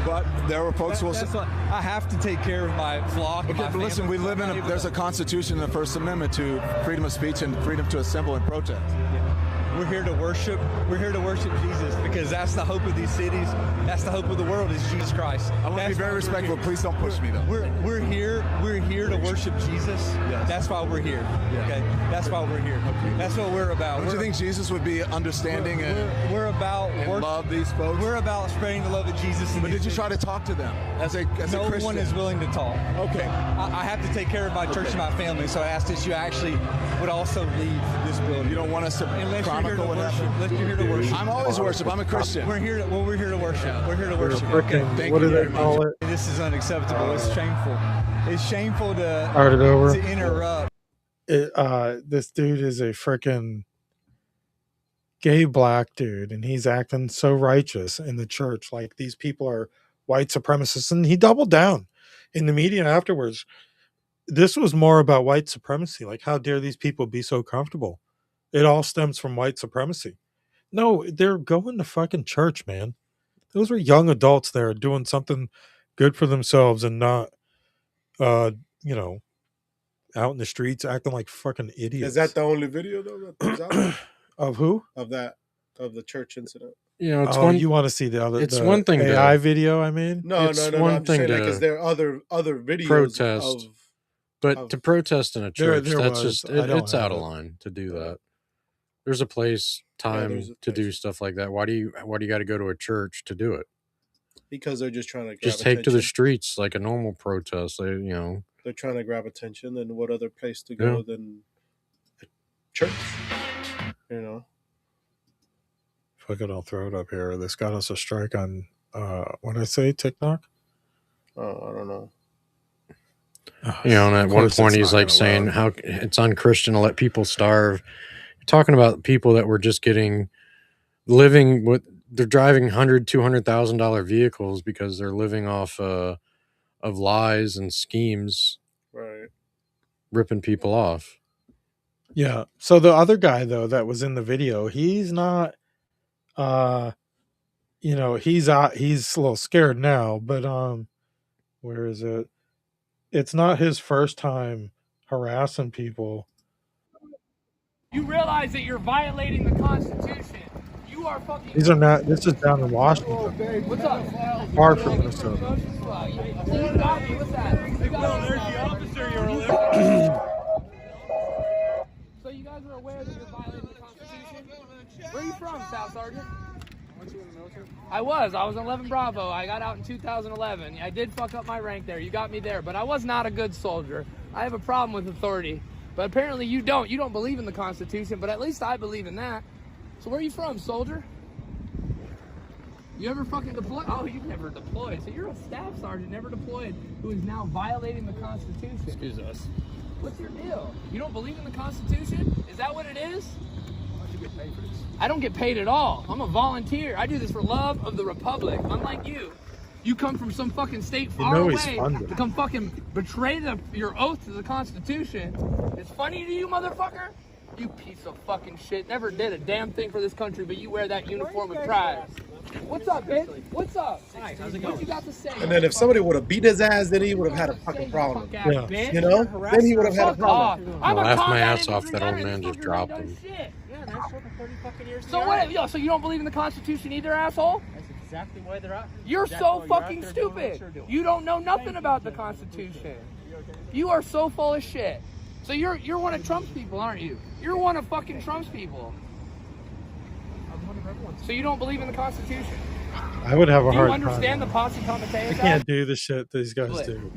But there were folks who will say, I have to take care of my flock. Okay, but listen, we live there's a constitution in the First Amendment to freedom of speech and freedom to assemble and protest. Yeah. We're here to worship. We're here to worship Jesus because that's the hope of these cities. That's the hope of the world is Jesus Christ. I want to be very respectful. Please don't push me though. We're here to worship Jesus. Yes. That's why we're here. Yeah. Okay. That's why we're here. Okay. That's what we're about. Don't you think Jesus would be understanding we're about and love these folks? We're about spreading the love of Jesus. But did you try to talk to them as a Christian? No one is willing to talk. Okay. I have to take care of my church and my family, so I asked that you actually would also leave this building. You don't want us to chronicle what happened? Unless you're here to worship. I'm always worship. I'm a Christian. We're here to worship. We're here to worship. Frickin', what do they call it? This is unacceptable. It's shameful. It's shameful to interrupt. This dude is a frickin' gay black dude, and he's acting so righteous in the church, like these people are white supremacists, and he doubled down in the media afterwards. This was more about white supremacy. Like, how dare these people be so comfortable? It all stems from white supremacy. No, they're going to fucking church, man. Those were young adults there doing something good for themselves and not, out in the streets acting like fucking idiots. Is that the only video though that comes out? Of who? Of the church incident. It's you want to see the other? It's the one thing AI video. I mean, No. I'm I'm thing saying to because there are other videos protest. But to protest in a church, that's was. just it's out of line to do that. There's a place, time to do stuff like that. Why do you got to go to a church to do it? Because they're just trying to just take to the streets like a normal protest. They're trying to grab attention, and what other place to go than a church? Fuck it, I'll throw it up here. This got us a strike on what did I say, TikTok? Oh, I don't know. And at one point he's like saying how it's unchristian to let people starve. You're talking about people that were just living with, they're driving $100,000-$200,000 vehicles because they're living off of lies and schemes, right? Ripping people off. Yeah. So the other guy though that was in the video, he's not. He's a little scared now, but where is it? It's not his first time harassing people. You realize that you're violating the Constitution. You are fucking. These are not. This is down in Washington. What's up? Far from Minnesota. What's that? There's the officer you're So you guys are aware that you're violating the Constitution? Where are you from, Staff Sergeant? Weren't you in the military? I was 11 Bravo. I got out in 2011. I did fuck up my rank there. You got me there, but I was not a good soldier. I have a problem with authority. But apparently you don't. You don't believe in the Constitution, but at least I believe in that. So where are you from, soldier? You ever fucking deployed? Oh, you've never deployed. So you're a staff sergeant, never deployed, who is now violating the Constitution. Excuse us. What's your deal? You don't believe in the Constitution? Is that what it is? How much you get paid for this? I don't get paid at all. I'm a volunteer. I do this for love of the Republic. Unlike you. You come from some fucking state far away to come fucking betray your oath to the Constitution. It's funny to you, motherfucker? You piece of fucking shit. Never did a damn thing for this country, but you wear that uniform with pride. What's up, bitch? What's up? Hi, how's it going? What you got to say? And then if somebody would have beat his ass, then he would have had a fucking problem. Yeah. Then he would have had a problem. I laughed my ass off that old man just dropped him. Yeah, man, for 30 fucking years. So what? So you don't believe in the Constitution either, asshole? That's exactly why they're out here. You're so fucking stupid. You don't know nothing about the Constitution. You are so full of shit. So you're one of Trump's people, aren't you? You're one of fucking Trump's people. So you don't believe in the Constitution? I would have a hard time. Do you understand the posse comitatus? I can't do the shit these guys do.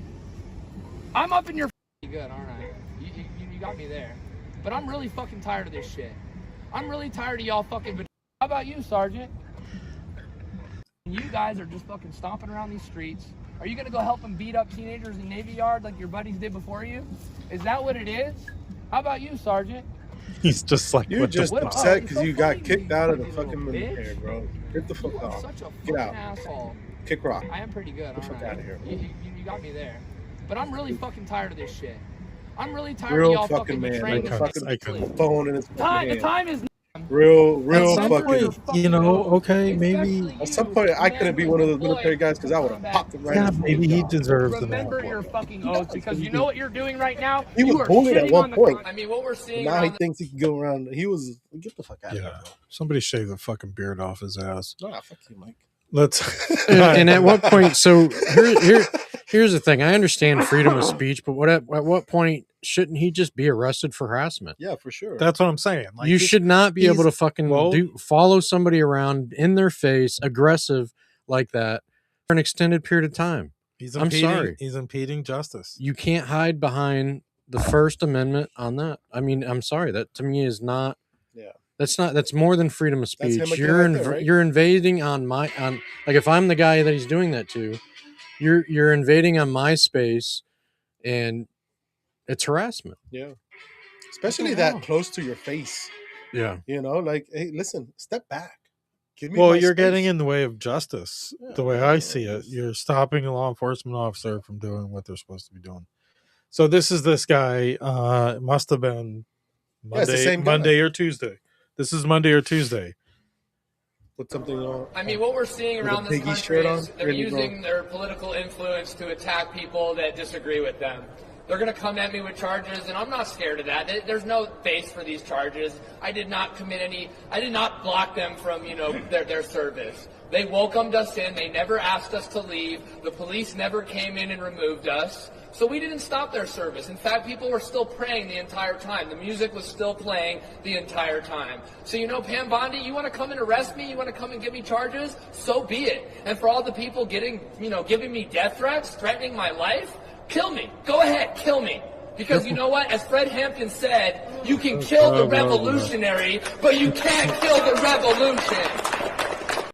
I'm up in your good, aren't I? You got me there. But I'm really fucking tired of this shit. I'm really tired of y'all fucking. How about you, Sergeant? You guys are just fucking stomping around these streets. Are you gonna go help them beat up teenagers in Navy Yard like your buddies did before you? Is that what it is? How about you, Sergeant? He's just like, you're just upset because you got kicked out of the fucking military, bro. Get the fuck off. Get out. Asshole. Kick rock. I am pretty good. Get the fuck out of here. You got me there. But I'm really fucking tired of this shit. I'm really tired of y'all fucking betraying the fucking phone in his fucking hand. The time is real some fucking. point, you know, okay, maybe. At some point, I couldn't be one of those military guys because I would have popped him right in Yeah, his maybe he jaw. deserves an Remember award. your fucking oath, because you know what you're doing right now? He was You are bullied at shitting one on the point. I mean, what we're seeing Now he around thinks he can go around. He was get the fuck out of here. Yeah, somebody shave the fucking beard off his ass. Nah, fuck you, Mike. Let's. And at what point? So here's the thing. I understand freedom of speech, but at what point shouldn't he just be arrested for harassment? Yeah, for sure. That's what I'm saying. Like, you should not be able to fucking follow somebody around in their face, aggressive like that for an extended period of time. I'm sorry. He's impeding justice. You can't hide behind the First Amendment on that. I mean, I'm sorry. That to me is not. Yeah. That's more than freedom of speech. That's him You're again right there, right? you're invading on like if I'm the guy that he's doing that to, you're invading on my space, and it's harassment. Yeah. Especially that close to your face. Yeah. You know, like, hey, listen, step back. Give me Well, my you're space. getting in the way of justice. The way I see it, you're stopping a law enforcement officer from doing what they're supposed to be doing. So this guy. It must have been Yeah, it's the same guy. Monday or Tuesday. This is Monday or Tuesday. Put something on. I mean, what we're seeing With around a this piggy country shirt is on, they're really using wrong. their political influence to attack people that disagree with them. They're going to come at me with charges, and I'm not scared of that. There's no base for these charges. I did not block them from, their service. They welcomed us in. They never asked us to leave. The police never came in and removed us. So we didn't stop their service. In fact, people were still praying the entire time. The music was still playing the entire time. So, Pam Bondi, you want to come and arrest me? You want to come and give me charges? So be it. And for all the people giving me death threats, threatening my life, kill me. Go ahead, kill me. Because you know what? As Fred Hampton said, you can kill the revolutionary, but you can't kill the revolution.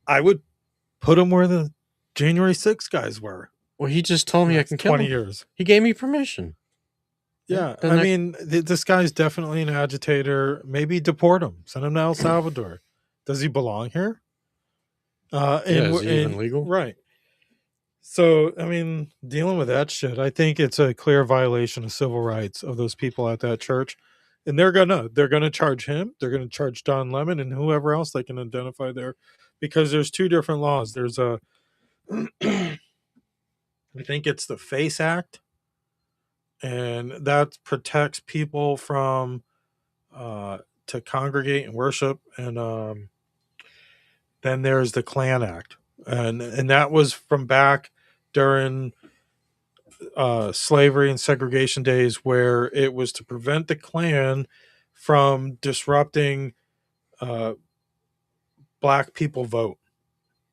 I would put him where the January 6th guys were. Well, he just told me I can kill 20 him. years. He gave me permission. Yeah, Then I mean, this guy's definitely an agitator. Maybe deport him. Send him to El Salvador. Does he belong here? Is he even legal? Right. So, I mean, dealing with that shit, I think it's a clear violation of civil rights of those people at that church. And they're gonna charge him. They're gonna charge Don Lemon and whoever else they can identify there, because there's two different laws. There's a I think it's the FACE Act, and that protects people from to congregate and worship, and then there's the Klan Act, and that was from back during slavery and segregation days, where it was to prevent the Klan from disrupting black people vote.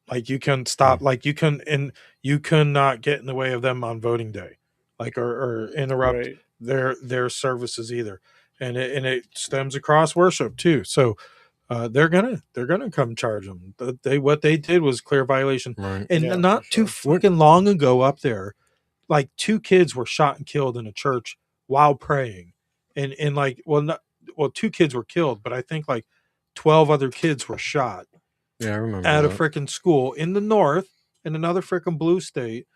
Like you can stop, like you cannot get in the way of them on voting day, like or interrupt their services either. And it stems across worship too. So they're gonna come charge them. What they did was clear violation. Right. And Yeah, not for too fucking long ago up there, like 2 kids were shot and killed in a church while praying, and 2 kids were killed, but I think like 12 other kids were shot. Yeah, I remember At a that. freaking school in the north, in another freaking blue state,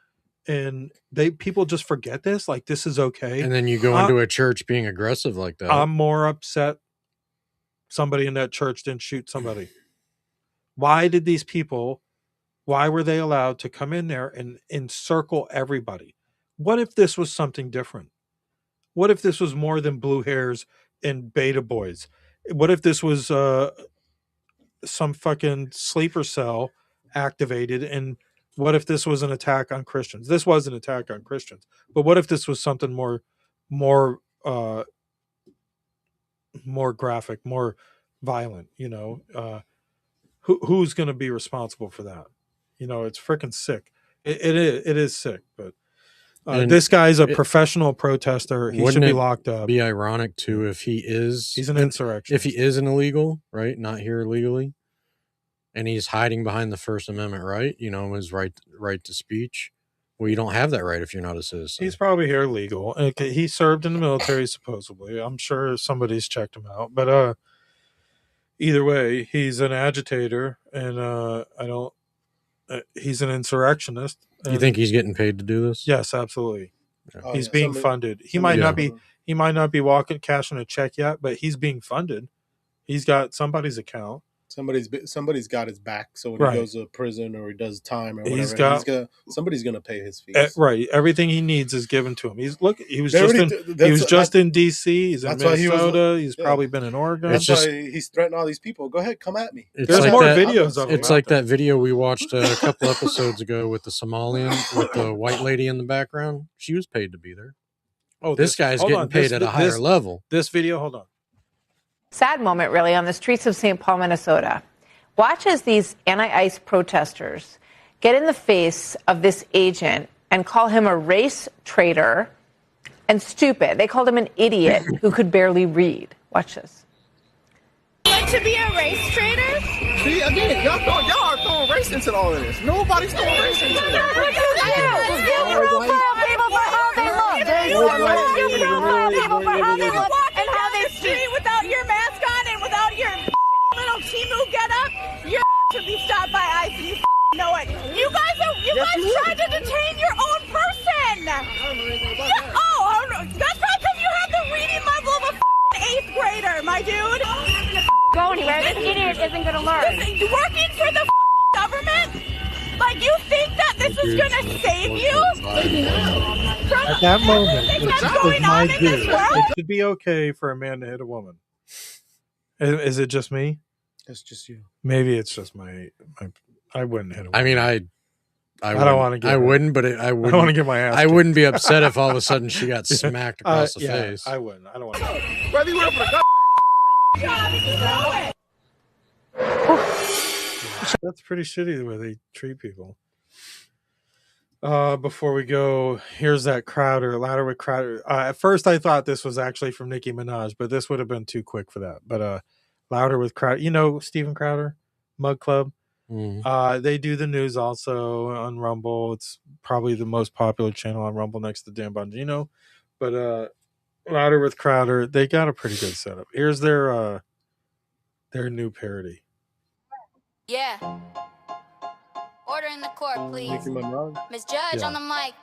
and people just forget this. Like, this is okay. And then you go into a church being aggressive like that. I'm more upset somebody in that church didn't shoot somebody. Why did these people? Why were they allowed to come in there and encircle everybody? What if this was something different? What if this was more than blue hairs and beta boys? What if this was some fucking sleeper cell activated, and what if this was an attack on Christians? This was an attack on Christians, but what if this was something more graphic, more violent? Who's going to be responsible for that? It's freaking sick. It is sick, but this guy's a professional protester. He should be locked up. Be ironic too if he's an insurrectionist. If he is an illegal, right, not here illegally, and he's hiding behind the First Amendment right, his right to speech. Well, you don't have that right if you're not a citizen. He's probably here legal. Okay, he served in the military supposedly. I'm sure somebody's checked him out, but either way, he's an agitator, and he's an insurrectionist. You think he's getting paid to do this? Yes, absolutely. Yeah. He's being funded. He might not be cashing a check yet, but he's being funded. He's got somebody's account. Somebody's got his back. So when Right. he goes to prison or he does time or whatever, He's got somebody's gonna pay his fees. right. Everything he needs is given to him. He was They just already in DC. He's in that's why he was- Minnesota. He's yeah. probably been in Oregon. That's why he's threatening all these people. Go ahead, come at me. There's like more that, videos of him. It's like that video we watched a couple episodes ago with the Somalian with the white lady in the background. She was paid to be there. Oh, this guy's getting paid at a higher level. This video, hold on. Sad moment, really, on the streets of St. Paul, Minnesota. Watch as these anti-ICE protesters get in the face of this agent and call him a race traitor and stupid. They called him an idiot who could barely read. Watch this. Like to be a race traitor? See, again, y'all are throwing race into all of this. Nobody's throwing race into it. You profile people for how they look. You profile people for how they look and how they street without your mask on and without your little Timu get up. Your would be stopped by ICE and you know it. You guys tried to detain your own person. Oh, that's probably because you have the reading level of a 8th grader, my dude. Go anywhere. This idiot isn't going to learn. Listen, working for the government? Like, you think that this is going to save you? At that moment, That's it's going my on in this dude. world? It should be okay for a man to hit a woman. Is it just me? It's just you. Maybe it's just my I wouldn't hit a woman. I mean, I don't want to get. I wouldn't, but I wouldn't. I don't want to get my ass. I wouldn't be upset if all of a sudden she got smacked across the face. I wouldn't. I don't want to. Whether you work for the That's pretty shitty the way they treat people. Before we go, here's that Crowder, Louder with Crowder. At first, I thought this was actually from Nicki Minaj, but this would have been too quick for that. But Louder with Crowder. You know Steven Crowder, Mug Club. They do the news also on Rumble. It's probably the most popular channel on Rumble next to Dan Bongino. But Louder with Crowder, they got a pretty good setup. Here's their new parody. Yeah. Order in the court, please. Miss Judge on the mic.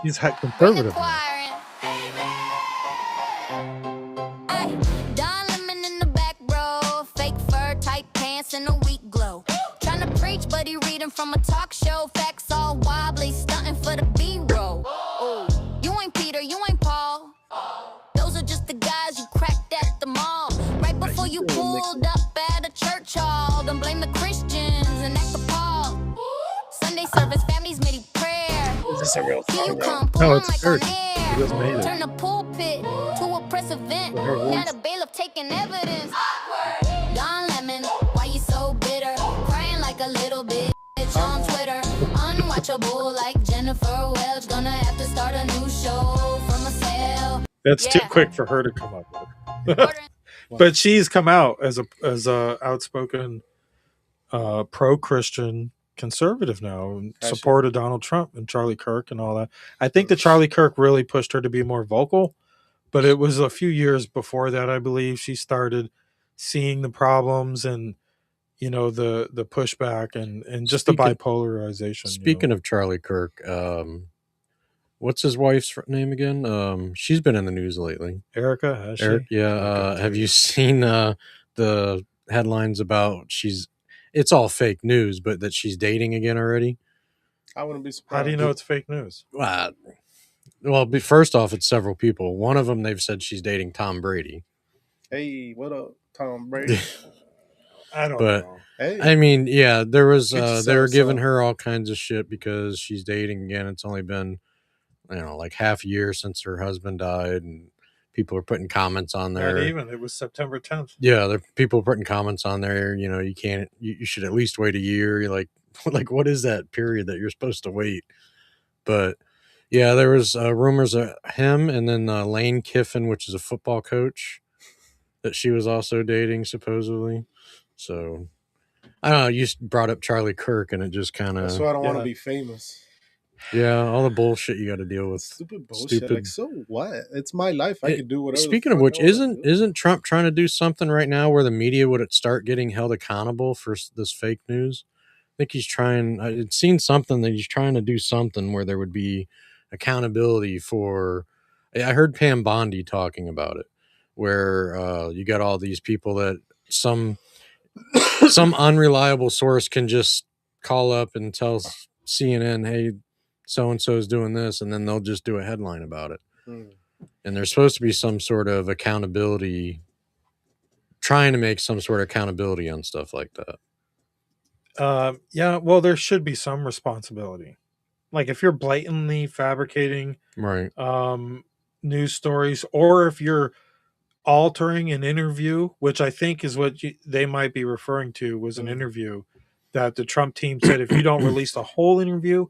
He's conservative. Ay, Don Lemon in the back row, fake fur, tight pants, and a weak glow. Trying to preach, but he reading from a talk show. Facts all wobbly, stunting for the B-roll. Oh, you ain't Peter, you ain't Paul. Those are just the guys you cracked at the mall. Right before you pulled up at a church hall. Don't blame the Christians and act appalled. Sunday service, families made prayer. Is this a real Here you come, No, pull it's mic church. on He just made air. it. Turn the pulpit to a press event. For her voice. Now the bailiff taking evidence. Don Lemon, why you so bitter? Crying like a little bitch on Twitter. Unwatchable like Jennifer Welch. Gonna have to start a new show from a cell. That's too quick for her to come up with. But she's come out as a outspoken pro-Christian conservative now and supported Donald Trump and Charlie Kirk and all that. I think that Charlie Kirk really pushed her to be more vocal, but it was a few years before that, I believe, she started seeing the problems and the pushback and just the bipolarization. Speaking of Charlie Kirk, what's his wife's name again? She's been in the news lately. Erica, has she? Yeah. Have you seen the headlines about it's all fake news, but that she's dating again already? I wouldn't be surprised. How do you know it's fake news? Well, first off, it's several people. One of them, they've said she's dating Tom Brady. Hey, what up, Tom Brady? I don't know. Hey. I mean, yeah, there was they were giving her all kinds of shit because she's dating again. It's only been like half a year since her husband died, and people are putting comments on there. Not even. It was September 10th. Yeah, people putting comments on there. You can't. You should at least wait a year. You're like what is that period that you're supposed to wait? But yeah, there was rumors of him, and then Lane Kiffin, which is a football coach, that she was also dating supposedly. So I don't know. You brought up Charlie Kirk, and it just kind of. That's why I don't want to be famous. Yeah, all the bullshit you got to deal with. Stupid bullshit. Like, so what? It's my life. I can do whatever. Speaking of which, isn't Trump trying to do something right now where the media would start getting held accountable for this fake news? I think he's trying. I'd seen something that he's trying to do something where there would be accountability for. I heard Pam Bondi talking about it, where you got all these people that some unreliable source can just call up and tell CNN, hey, so and so is doing this, and then they'll just do a headline about it. And there's supposed to be some sort of accountability, trying to make some sort of accountability on stuff like that. Yeah, well, there should be some responsibility. Like if you're blatantly fabricating Right. news stories, or if you're altering an interview, which I think is what they might be referring to, was an interview that the Trump team said if you don't release the whole interview,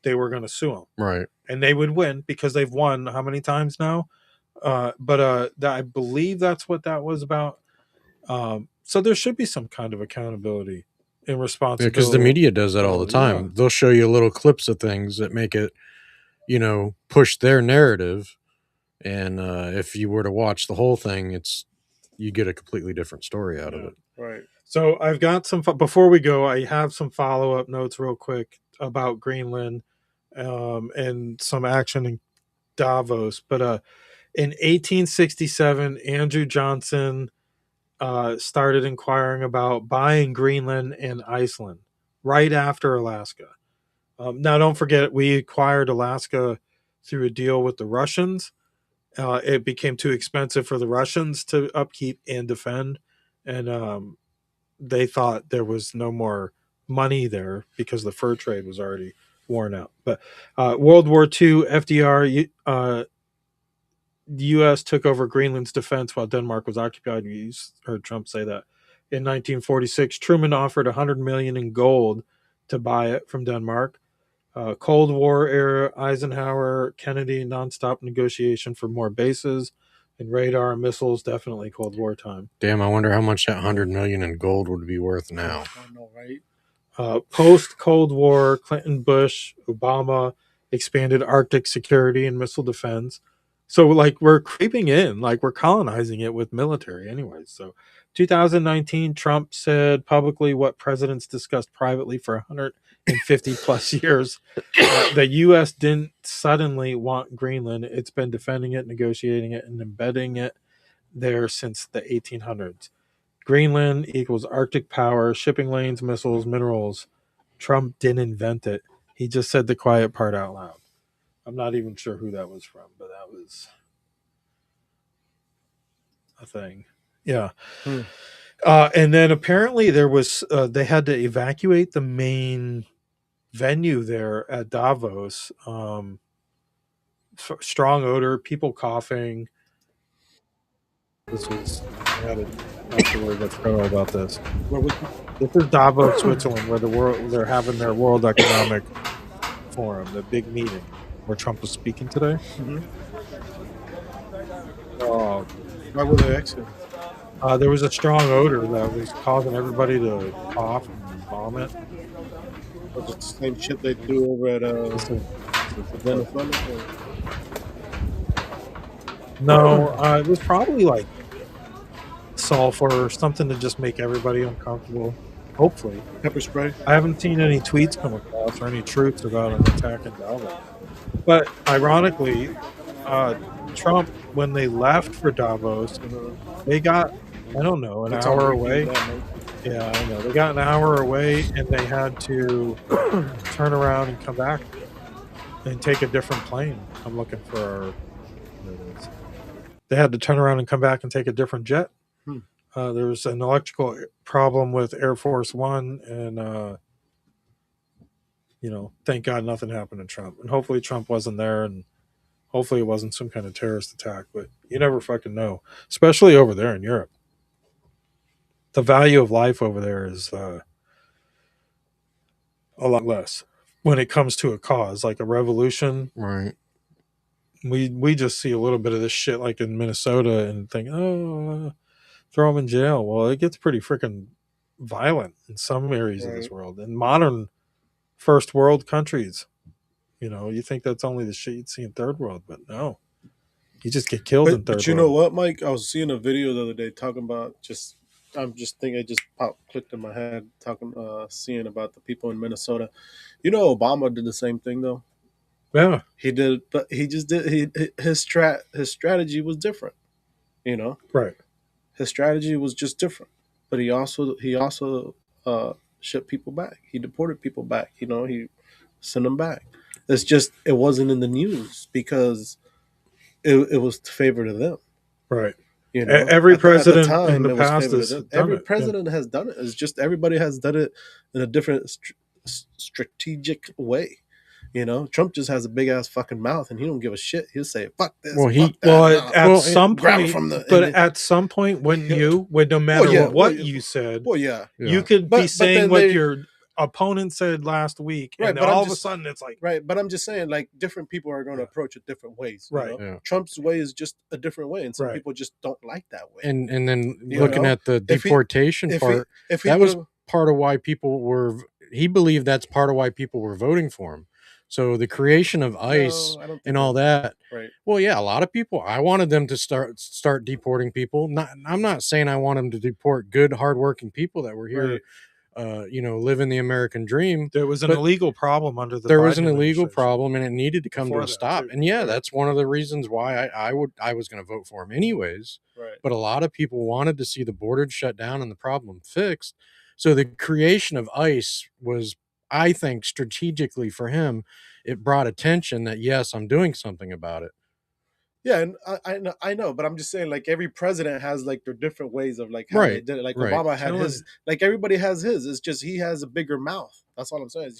they were going to sue them. Right. And they would win because they've won how many times now? But I believe that's what that was about. So there should be some kind of accountability and responsibility. Because the media does that all the time. Yeah. They'll show you little clips of things that make it, push their narrative. And if you were to watch the whole thing, you get a completely different story out of it. Right. So I've got some, before we go, I have some follow-up notes real quick about Greenland and some action in Davos. But in 1867, Andrew Johnson started inquiring about buying Greenland and Iceland right after Alaska. Now, don't forget, we acquired Alaska through a deal with the Russians. It became too expensive for the Russians to upkeep and defend. And they thought there was no more money there because the fur trade was already worn out. But World War II, FDR, the U.S. took over Greenland's defense while Denmark was occupied. You heard Trump say that. In 1946, Truman offered $100 million in gold to buy it from Denmark. Cold War era, Eisenhower, Kennedy, nonstop negotiation for more bases and radar and missiles. Definitely Cold War time. Damn, I wonder how much that $100 million in gold would be worth now. I know, right? Post Cold War, Clinton, Bush, Obama expanded Arctic security and missile defense. So like we're creeping in, like we're colonizing it with military anyways. So 2019, Trump said publicly what presidents discussed privately for 150 plus years. The U.S. didn't suddenly want Greenland. It's been defending it, negotiating it, and embedding it there since the 1800s. Greenland equals Arctic power, shipping lanes, missiles, minerals. Trump didn't invent it. He just said the quiet part out loud. I'm not even sure who that was from, but that was a thing. Yeah. And then apparently there was, they had to evacuate the main venue there at Davos. Strong odor, people coughing. This was, I had it afterward. Let's know about this. This is Davos, Switzerland, where they're having their World Economic Forum, the big meeting where Trump was speaking today. Why were they exiting? There was a strong odor that was causing everybody to cough and vomit. Was it the same shit they do over at Venezuela? No, it was probably like sulfur or something to just make everybody uncomfortable. Hopefully. Pepper spray? I haven't seen any tweets come across or any truths about an attack in Davos. But ironically, Trump, when they left for Davos, they got, I don't know, an hour away. Yeah, I know. They got an hour away and they had to turn around and come back and take a different plane. I'm looking for they had to turn around and come back and take a different jet. There was an electrical problem with Air Force One, and thank God nothing happened to Trump. And hopefully Trump wasn't there, and hopefully it wasn't some kind of terrorist attack. But you never fucking know, especially over there in Europe. The value of life over there is a lot less when it comes to a cause like a revolution. Right. We just see a little bit of this shit like in Minnesota and think, oh, throw them in jail. Well, it gets pretty freaking violent in some areas of this world. In modern first world countries, you think that's only the shit you'd see in third world, but no. You just get killed in third world. But you know what, Mike? I was seeing a video the other day talking about I'm just thinking, it just clicked in my head, seeing about the people in Minnesota. Obama did the same thing though. Yeah, he did, but he just did. His strategy was different. You know, Right. his strategy was just different. But he also shipped people back. He deported people back. You know, he sent them back. It's just it wasn't in the news because it was favored to them. Right. You know, Every at the president in time the it was past favored has to them. done Every it. president has done it. It's just everybody has done it in a different strategic way. You know, Trump just has a big ass fucking mouth, and he don't give a shit. He'll say, "Fuck this, Well, fuck that." At some grab it point, from the. but and at some point, when no matter yeah, what you said, well, yeah, you could be but saying then what they, your opponent said last week, right, and then but I'm all of a just sudden it's like, right, but I'm just saying, like, different people are going to approach it different ways. You Right. know? Trump's way is just a different way, and some Right. people just don't like that way. And then You looking know? at the If he- deportation if he- part, if he that was would've- part of why people were. He believed that's part of why people were voting for him. So the creation of ICE I don't think and all that. Right. Well, yeah, a lot of people. I wanted them to start deporting people. I'm not saying I want them to deport good, hardworking people that were here. Right. You know, living the American dream. there was an But illegal problem under the there Biden was an illegal administration. problem, and it needed to come to Before a that, stop. too. And yeah, Right. that's one of the reasons why I was going to vote for him anyways. Right. But a lot of people wanted to see the border shut down and the problem fixed. So the creation of ICE was, I think, strategically for him, it brought attention that yes, I'm doing something about it. Yeah, and I know, but I'm just saying, like, every president has like their different ways of like how they Right, did it. Like right. Obama had Tell his, like everybody has his. It's just he has a bigger mouth. That's all I'm saying.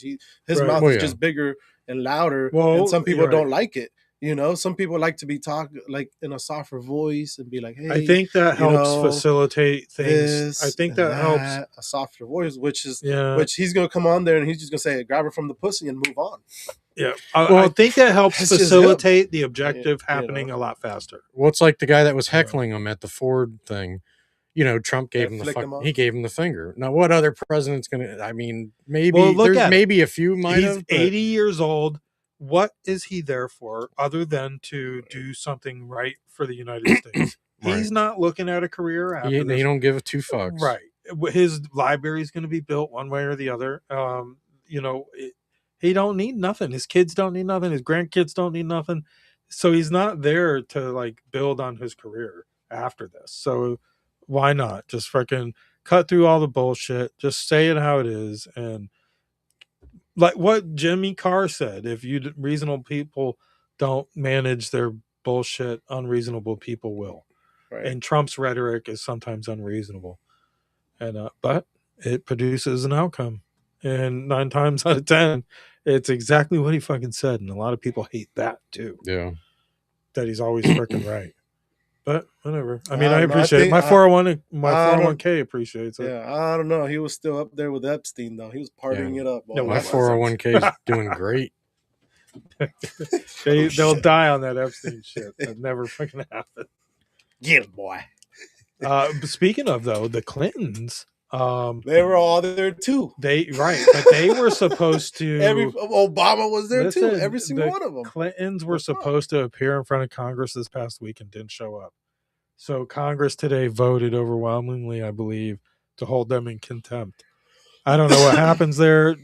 His Right. mouth Well, is yeah. just bigger and louder, Well, and some people you're right. don't like it. You know, some people like to be talked like in a softer voice and be like, "Hey." I think that you helps know, facilitate things. this I think and that helps. a softer voice, which Yeah. which he's gonna come on there and he's just gonna say, "Grab her from the pussy and move on." Yeah, I think that helps it's just facilitate the objective You know. happening a lot faster. Well, it's like the guy that was heckling him at the Ford thing. You know, Trump gave That him the flicked him off? he gave him the finger. Now, what other president's gonna? I mean, maybe Well, look there's at it. maybe a few might He's have. But 80 years old. What is he there for other than to do something right for the United States? Right. He's not looking at a career after he this. don't give a two fucks. Right. His library is going to be built one way or the other. You know, he don't need nothing. His kids don't need nothing. His grandkids don't need nothing. So he's not there to like build on his career after this. So why not just freaking cut through all the bullshit? Just say it how it is. And like what Jimmy Carr said, if reasonable people don't manage their bullshit, unreasonable people will. Right. And Trump's rhetoric is sometimes unreasonable. And but it produces an outcome. And 9 times out of 10, it's exactly what he fucking said. And a lot of people hate that too. Yeah. That he's always freaking right. But whatever. I mean, I I don't know. I appreciate it. think My I- 401 my I don't- 401k appreciates it. Yeah, I don't know. He was still up there with Epstein though. He was partying it up. No, all My that. 401k is doing great. They'll die on that Epstein shit. That never fucking happened. Get him, boy. But speaking of though, the Clintons, They were all there too. but they were supposed to. Obama was there too. Listen, Every single the one of them. Clintons were supposed to appear in front of Congress this past week and didn't show up. So Congress today voted overwhelmingly, I believe, to hold them in contempt. I don't know what happens there.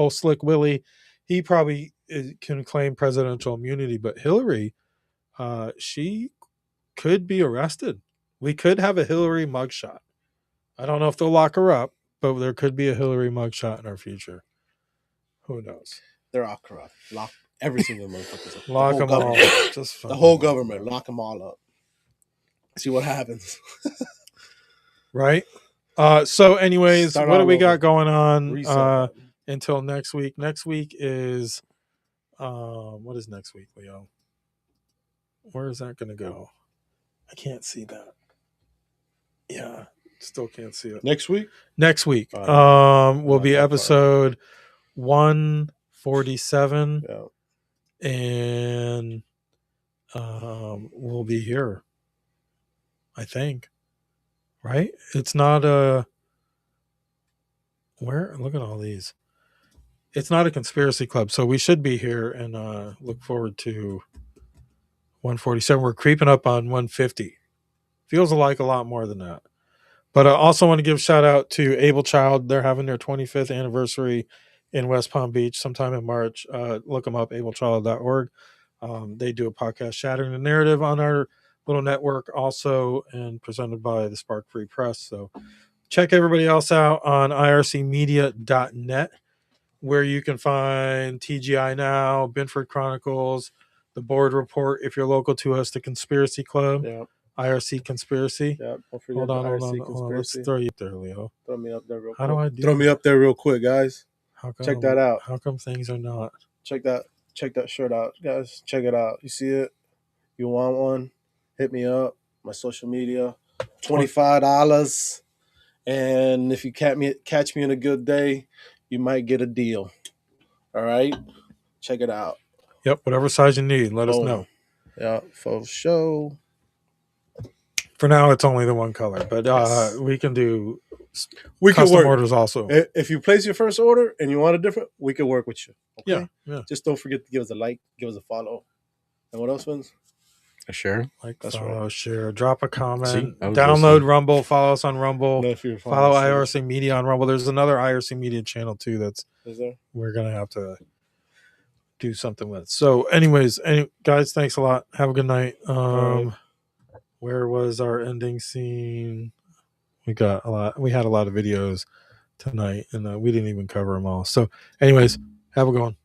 Slick Willie, he probably can claim presidential immunity, but Hillary, she could be arrested. We could have a Hillary mugshot. I don't know if they'll lock her up, but there could be a Hillary mugshot in our future. Who knows? They're all corrupt. Lock every single motherfucker up. Lock The them whole all government. up. Just The whole government. Lock them all up. See what happens. Right? So anyways, Start what do all we over. got going on Reset. until next week? Next week is what is next week, Leo? Where is that gonna go? I can't see that. Yeah, still can't see it. Next week? Next week will be episode 147. Yeah. And we'll be here, I think. Right? It's not a where? Look at all these. It's not a conspiracy club, so we should be here and look forward to 147. We're creeping up on 150. Feels like a lot more than that. But I also want to give a shout out to Able Child. They're having their 25th anniversary in West Palm Beach sometime in March. Look them up, ablechild.org. They do a podcast, Shattering the Narrative, on our little network also, and presented by the Spark Free Press. So check everybody else out on ircmedia.net, where you can find TGI Now, Binford Chronicles, the Board Report, if you're local to us, the Conspiracy Club, IRC Conspiracy. Yeah, don't forget Hold on. Conspiracy. Let's throw you up there, Leo. Throw me up there real How quick. do I do Throw me up there real quick, guys. Check that out. How come things are not? Check that shirt out, guys. Check it out. You see it? You want one? Hit me up. My social media, $25. And if you catch me in a good day, you might get a deal. All right? Check it out. Yep, whatever size you need, let us know. Yeah, for sure. For now, it's only the one color, but we can do custom orders also. If you place your first order and you want a different, we can work with you. Okay? Yeah. Just don't forget to give us a like, give us a follow. And what else, Vince? A share. That's follow, share, drop a comment, See, download Rumble, follow us on Rumble, follow asleep. IRC Media on Rumble. There's another IRC Media channel too Is there? We're going to have to do something with. So anyways, guys, thanks a lot. Have a good night. Where was our ending scene? We had a lot of videos tonight, and we didn't even cover them all. So anyways, have a good one.